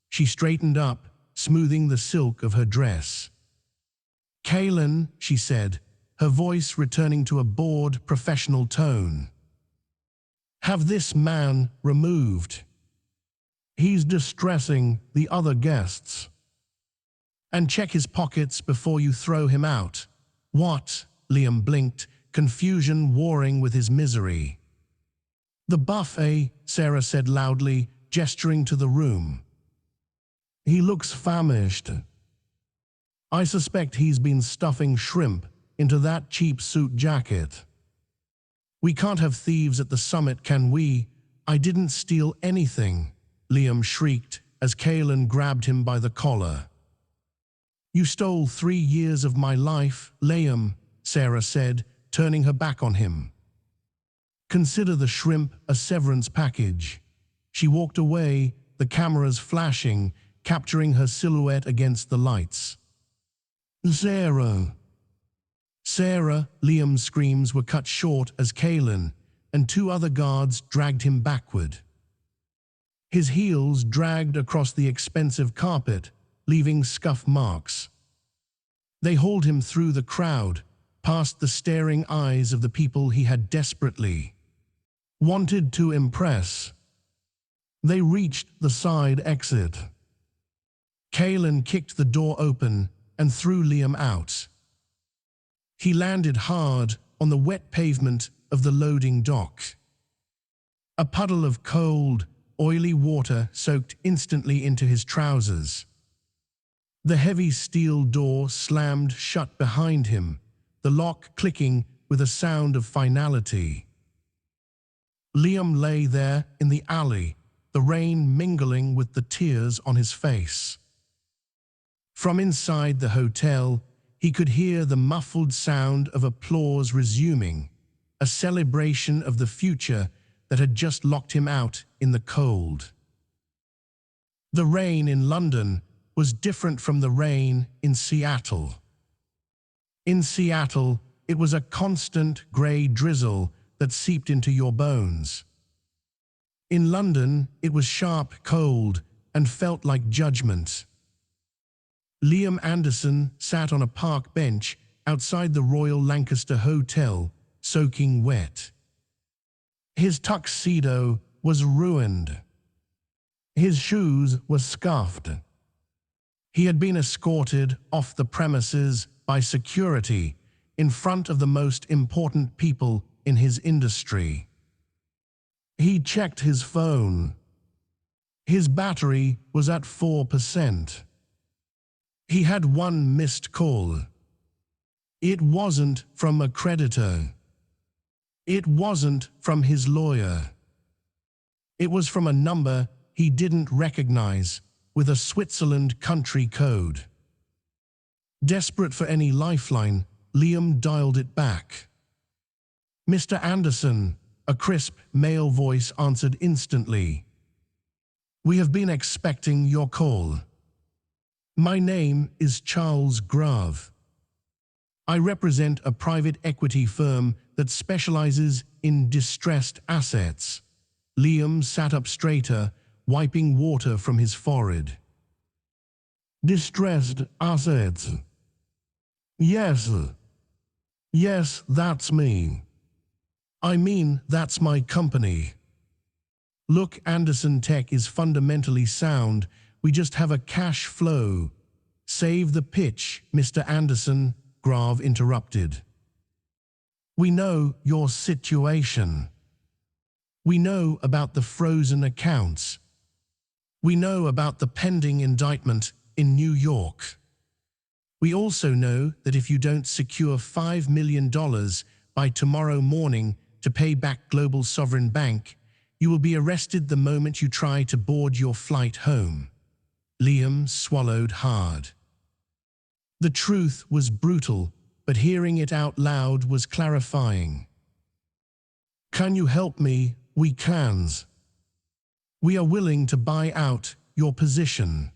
She straightened up, smoothing the silk of her dress. "Kaelan," she said, her voice returning to a bored, professional tone. Have this man removed. He's distressing the other guests. And check his pockets before you throw him out. What? Liam blinked, confusion warring with his misery. The buffet, Sarah said loudly, gesturing to the room. He looks famished. I suspect he's been stuffing shrimp into that cheap suit jacket. We can't have thieves at the summit, can we? I didn't steal anything, Liam shrieked as Kaelan grabbed him by the collar. You stole 3 years of my life, Liam, Sarah said, turning her back on him. Consider the shrimp a severance package. She walked away, the cameras flashing, capturing her silhouette against the lights. Sarah! Sarah, Liam's screams were cut short as Kaelan and 2 other guards dragged him backward. His heels dragged across the expensive carpet, leaving scuff marks. They hauled him through the crowd, past the staring eyes of the people he had desperately wanted to impress. They reached the side exit. Kaelan kicked the door open and threw Liam out. He landed hard on the wet pavement of the loading dock. A puddle of cold, oily water soaked instantly into his trousers. The heavy steel door slammed shut behind him, the lock clicking with a sound of finality. Liam lay there in the alley, the rain mingling with the tears on his face. From inside the hotel, he could hear the muffled sound of applause resuming, a celebration of the future that had just locked him out in the cold. The rain in London was different from the rain in Seattle. In Seattle, it was a constant grey drizzle that seeped into your bones. In London, it was sharp, cold, and felt like judgment. Liam Anderson sat on a park bench outside the Royal Lancaster Hotel, soaking wet. His tuxedo was ruined. His shoes were scuffed. He had been escorted off the premises by security in front of the most important people in his industry. He checked his phone. His battery was at 4%. He had 1 missed call. It wasn't from a creditor. It wasn't from his lawyer. It was from a number he didn't recognize, with a Switzerland country code. Desperate for any lifeline, Liam dialed it back. Mr. Anderson, a crisp male voice answered instantly. We have been expecting your call. My name is Charles Grave. I represent a private equity firm that specializes in distressed assets. Liam sat up straighter, wiping water from his forehead. Distressed assets. Yes. Yes, that's me. I mean, that's my company. Look, Anderson Tech is fundamentally sound. We just have a cash flow. Save the pitch, Mr. Anderson, Grave interrupted. We know your situation. We know about the frozen accounts. We know about the pending indictment in New York. We also know that if you don't secure $5 million by tomorrow morning to pay back Global Sovereign Bank, you will be arrested the moment you try to board your flight home. Liam swallowed hard. The truth was brutal, but hearing it out loud was clarifying. Can you help me? We can. We are willing to buy out your position.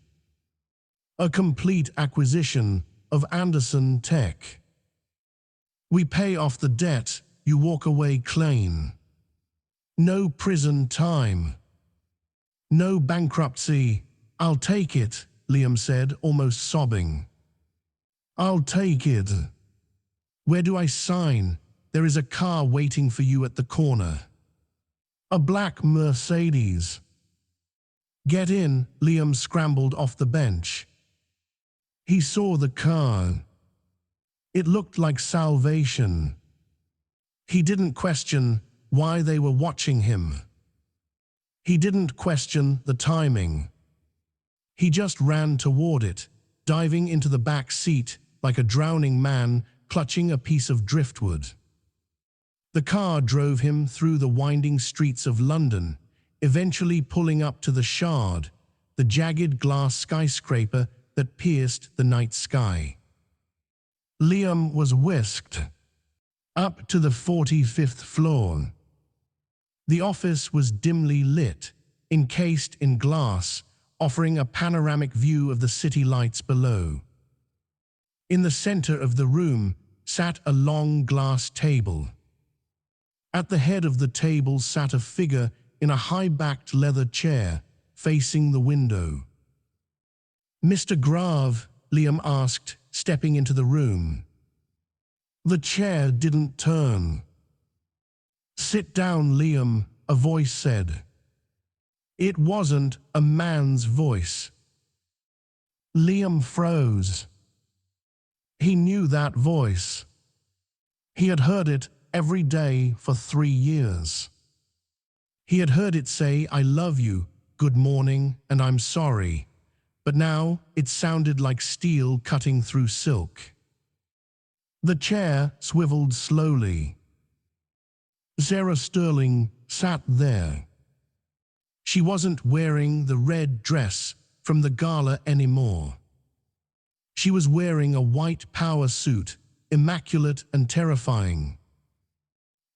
A complete acquisition of Anderson Tech. We pay off the debt, you walk away clean. No prison time. No bankruptcy. I'll take it, Liam said, almost sobbing. I'll take it. Where do I sign? There is a car waiting for you at the corner. A black Mercedes. Get in, Liam scrambled off the bench. He saw the car. It looked like salvation. He didn't question why they were watching him. He didn't question the timing. He just ran toward it, diving into the back seat like a drowning man clutching a piece of driftwood. The car drove him through the winding streets of London, eventually pulling up to the Shard, the jagged glass skyscraper that pierced the night sky. Liam was whisked up to the 45th floor. The office was dimly lit, encased in glass, offering a panoramic view of the city lights below. In the center of the room sat a long glass table. At the head of the table sat a figure in a high-backed leather chair, facing the window. "Mr. Grave," Liam asked, stepping into the room. The chair didn't turn. "Sit down, Liam," a voice said. It wasn't a man's voice. Liam froze. He knew that voice. He had heard it every day for 3 years. He had heard it say, "I love you, good morning, and I'm sorry." But now it sounded like steel cutting through silk. The chair swiveled slowly. Sarah Sterling sat there. She wasn't wearing the red dress from the gala anymore. She was wearing a white power suit, immaculate and terrifying.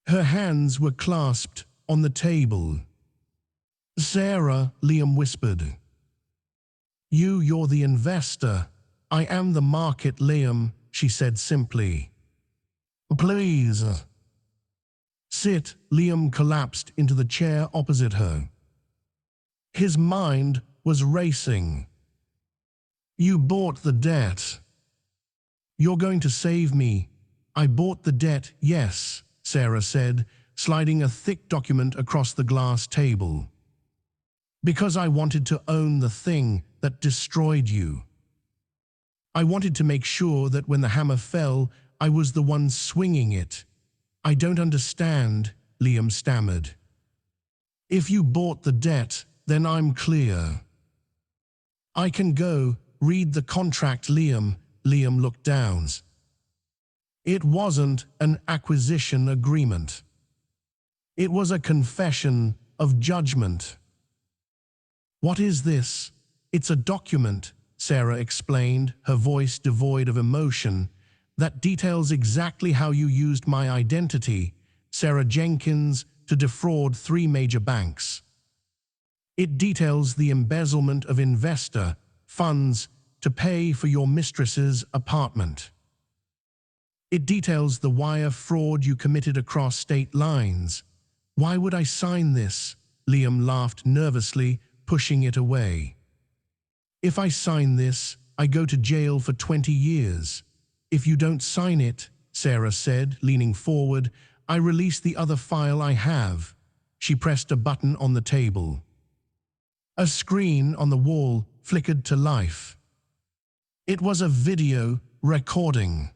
Her hands were clasped on the table. "Sarah," Liam whispered. You're the investor. I am the market, Liam," she said simply. "Please." "Sit." Liam collapsed into the chair opposite her. His mind was racing. "You bought the debt. You're going to save me." "I bought the debt, yes," Sarah said, sliding a thick document across the glass table. "Because I wanted to own the thing that destroyed you. I wanted to make sure that when the hammer fell, I was the one swinging it." "I don't understand," Liam stammered. "If you bought the debt, then I'm clear. I can go. Read the contract, Liam." Liam looked down. It wasn't an acquisition agreement. It was a confession of judgment. "What is this?" "It's a document," Sarah explained, her voice devoid of emotion, "that details exactly how you used my identity, Sarah Jenkins, to defraud 3 major banks. It details the embezzlement of investor funds to pay for your mistress's apartment. It details the wire fraud you committed across state lines." "Why would I sign this?" Liam laughed nervously, pushing it away. "If I sign this, I go to jail for 20 years. If you don't sign it," Sarah said, leaning forward, "I release the other file I have." She pressed a button on the table. A screen on the wall flickered to life. It was a video recording.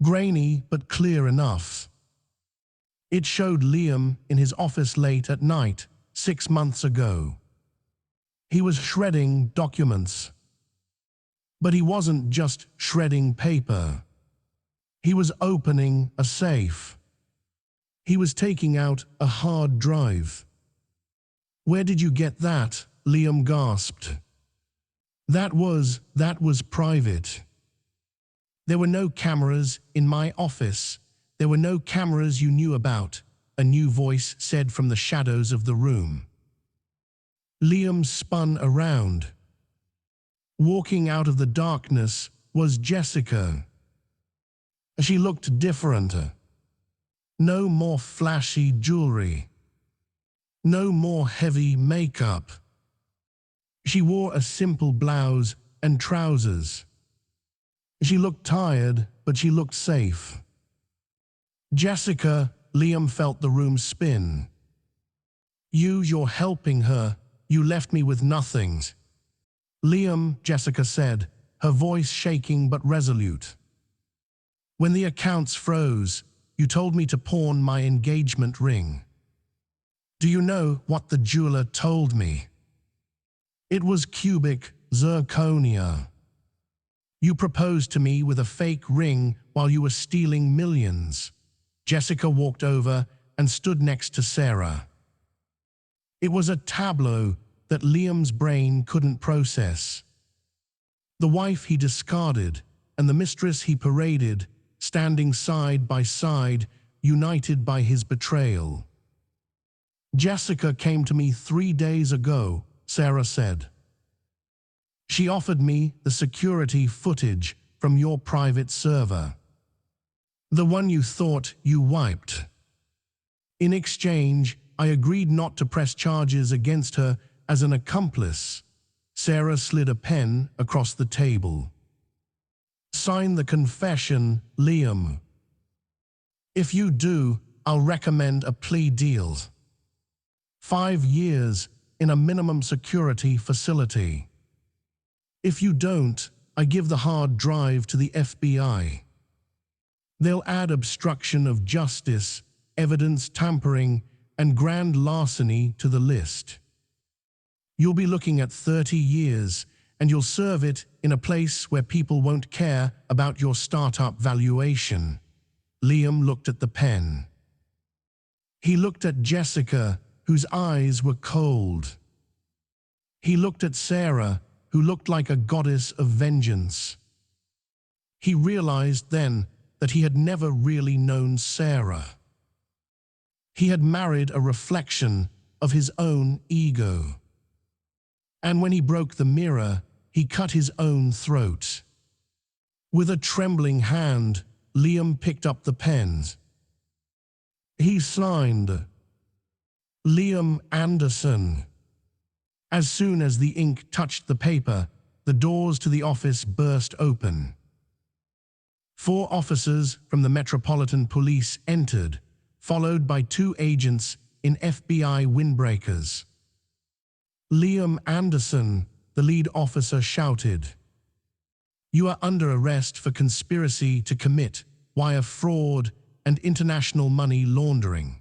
Grainy but clear enough. It showed Liam in his office late at night, 6 months ago. He was shredding documents. But he wasn't just shredding paper. He was opening a safe. He was taking out a hard drive. "Where did you get that?" Liam gasped. That was private. There were no cameras in my office. There were no cameras you knew about," a new voice said from the shadows of the room. Liam spun around. Walking out of the darkness was Jessica. She looked different. No more flashy jewelry. No more heavy makeup. She wore a simple blouse and trousers. She looked tired, but she looked safe. "Jessica," Liam felt the room spin. You're helping her. You left me with nothing. Liam, Jessica said, her voice shaking but resolute. When the accounts froze, you told me to pawn my engagement ring. Do you know what the jeweler told me? It was cubic zirconia. You proposed to me with a fake ring while you were stealing millions. Jessica walked over and stood next to Sarah. It was a tableau that Liam's brain couldn't process. The wife he discarded and the mistress he paraded, standing side by side, united by his betrayal. Jessica came to me 3 days ago, Sarah said. She offered me the security footage from your private server. The one you thought you wiped. In exchange, I agreed not to press charges against her as an accomplice. Sarah slid a pen across the table. Sign the confession, Liam. If you do, I'll recommend a plea deal. 5 years in a minimum security facility. If you don't, I give the hard drive to the FBI. They'll add obstruction of justice, evidence tampering, and grand larceny to the list. You'll be looking at 30 years, and you'll serve it in a place where people won't care about your startup valuation. Liam looked at the pen. He looked at Jessica, whose eyes were cold. He looked at Sarah, who looked like a goddess of vengeance. He realized then that he had never really known Sarah. He had married a reflection of his own ego. And when he broke the mirror, he cut his own throat. With a trembling hand, Liam picked up the pens. He signed, Liam Anderson. As soon as the ink touched the paper, the doors to the office burst open. 4 officers from the Metropolitan Police entered, followed by 2 agents in FBI windbreakers. Liam Anderson, the lead officer shouted. You are under arrest for conspiracy to commit wire fraud and international money laundering.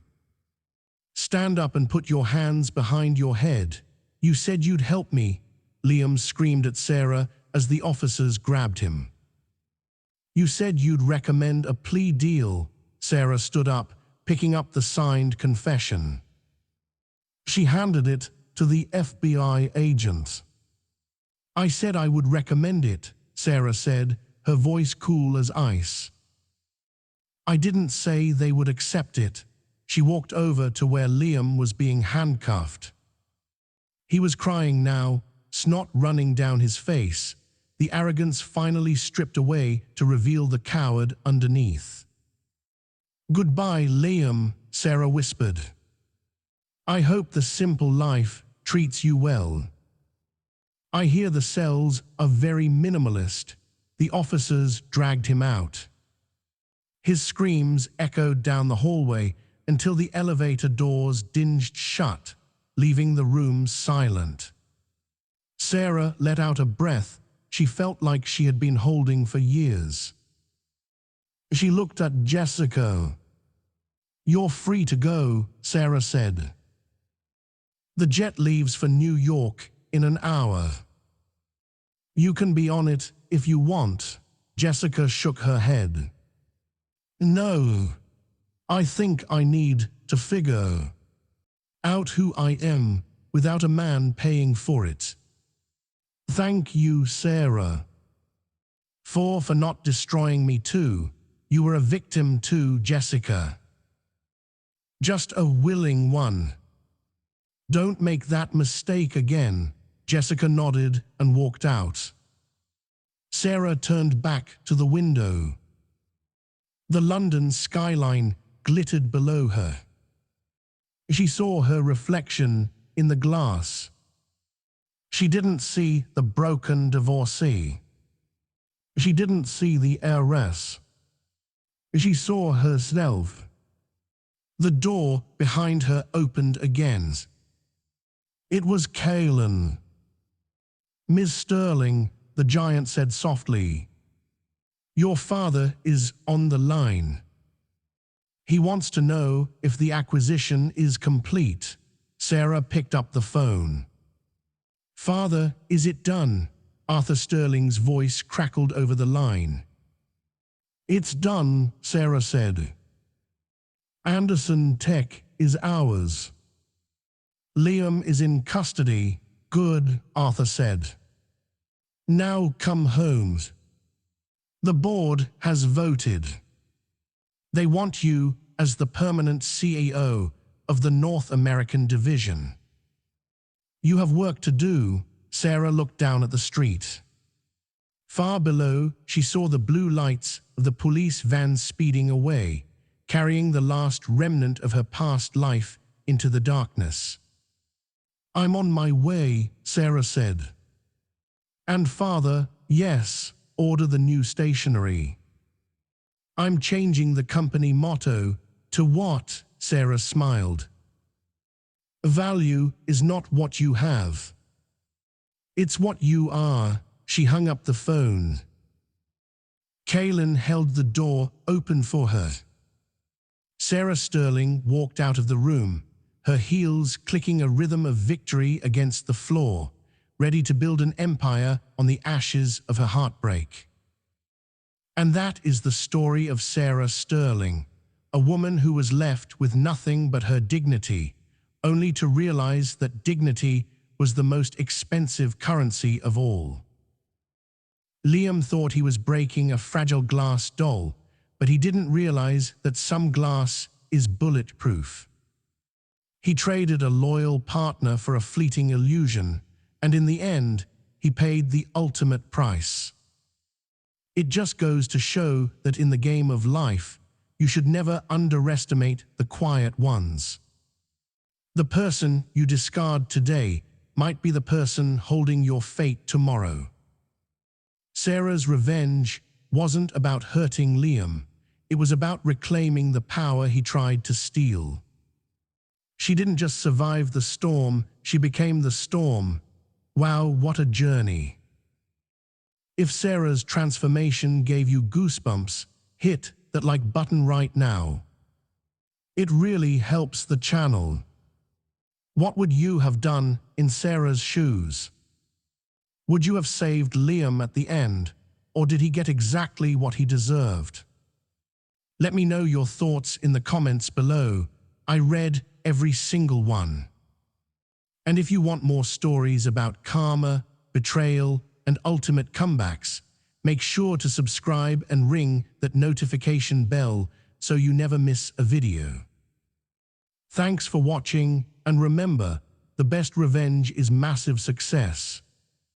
Stand up and put your hands behind your head. You said you'd help me, Liam screamed at Sarah as the officers grabbed him. You said you'd recommend a plea deal. Sarah stood up, picking up the signed confession. She handed it to the FBI agent. I said I would recommend it, Sarah said, her voice cool as ice. I didn't say they would accept it. She walked over to where Liam was being handcuffed. He was crying now, snot running down his face, the arrogance finally stripped away to reveal the coward underneath. Goodbye, Liam, Sarah whispered. I hope the simple life treats you well. I hear the cells are very minimalist. The officers dragged him out. His screams echoed down the hallway until the elevator doors dinged shut, leaving the room silent. Sarah let out a breath she felt like she had been holding for years. She looked at Jessica. You're free to go, Sarah said. The jet leaves for New York in an hour. You can be on it if you want. Jessica shook her head. No, I think I need to figure out who I am without a man paying for it. Thank you, Sarah. For not destroying me too. You were a victim too, Jessica. Just a willing one. Don't make that mistake again. Jessica nodded and walked out. Sarah turned back to the window. The London skyline glittered below her. She saw her reflection in the glass. She didn't see the broken divorcee. She didn't see the heiress. She saw herself. The door behind her opened again. It was Kaelin. Ms. Sterling, the giant said softly, your father is on the line. He wants to know if the acquisition is complete. Sarah picked up the phone. Father, is it done? Arthur Sterling's voice crackled over the line. It's done, Sarah said. Anderson Tech is ours. Liam is in custody. Good, Arthur said. Now come home. The board has voted. They want you as the permanent CEO of the North American division. You have work to do. Sarah looked down at the street. Far below, she saw the blue lights of the police van speeding away, carrying the last remnant of her past life into the darkness. I'm on my way, Sarah said. And father, yes, order the new stationery. I'm changing the company motto to what? Sarah smiled. Value is not what you have. It's what you are. She hung up the phone. Kaelin held the door open for her. Sarah Sterling walked out of the room, her heels clicking a rhythm of victory against the floor, ready to build an empire on the ashes of her heartbreak. And that is the story of Sarah Sterling, a woman who was left with nothing but her dignity, only to realize that dignity was the most expensive currency of all. Liam thought he was breaking a fragile glass doll, but he didn't realize that some glass is bulletproof. He traded a loyal partner for a fleeting illusion, and in the end, he paid the ultimate price. It just goes to show that in the game of life, you should never underestimate the quiet ones. The person you discard today might be the person holding your fate tomorrow. Sarah's revenge wasn't about hurting Liam. It was about reclaiming the power he tried to steal. She didn't just survive the storm, she became the storm. Wow, what a journey. If Sarah's transformation gave you goosebumps, hit that like button right now. It really helps the channel. What would you have done in Sarah's shoes? Would you have saved Liam at the end, or did he get exactly what he deserved? Let me know your thoughts in the comments below. I read every single one. And if you want more stories about karma, betrayal, and ultimate comebacks, make sure to subscribe and ring that notification bell so you never miss a video. Thanks for watching, and remember, the best revenge is massive success.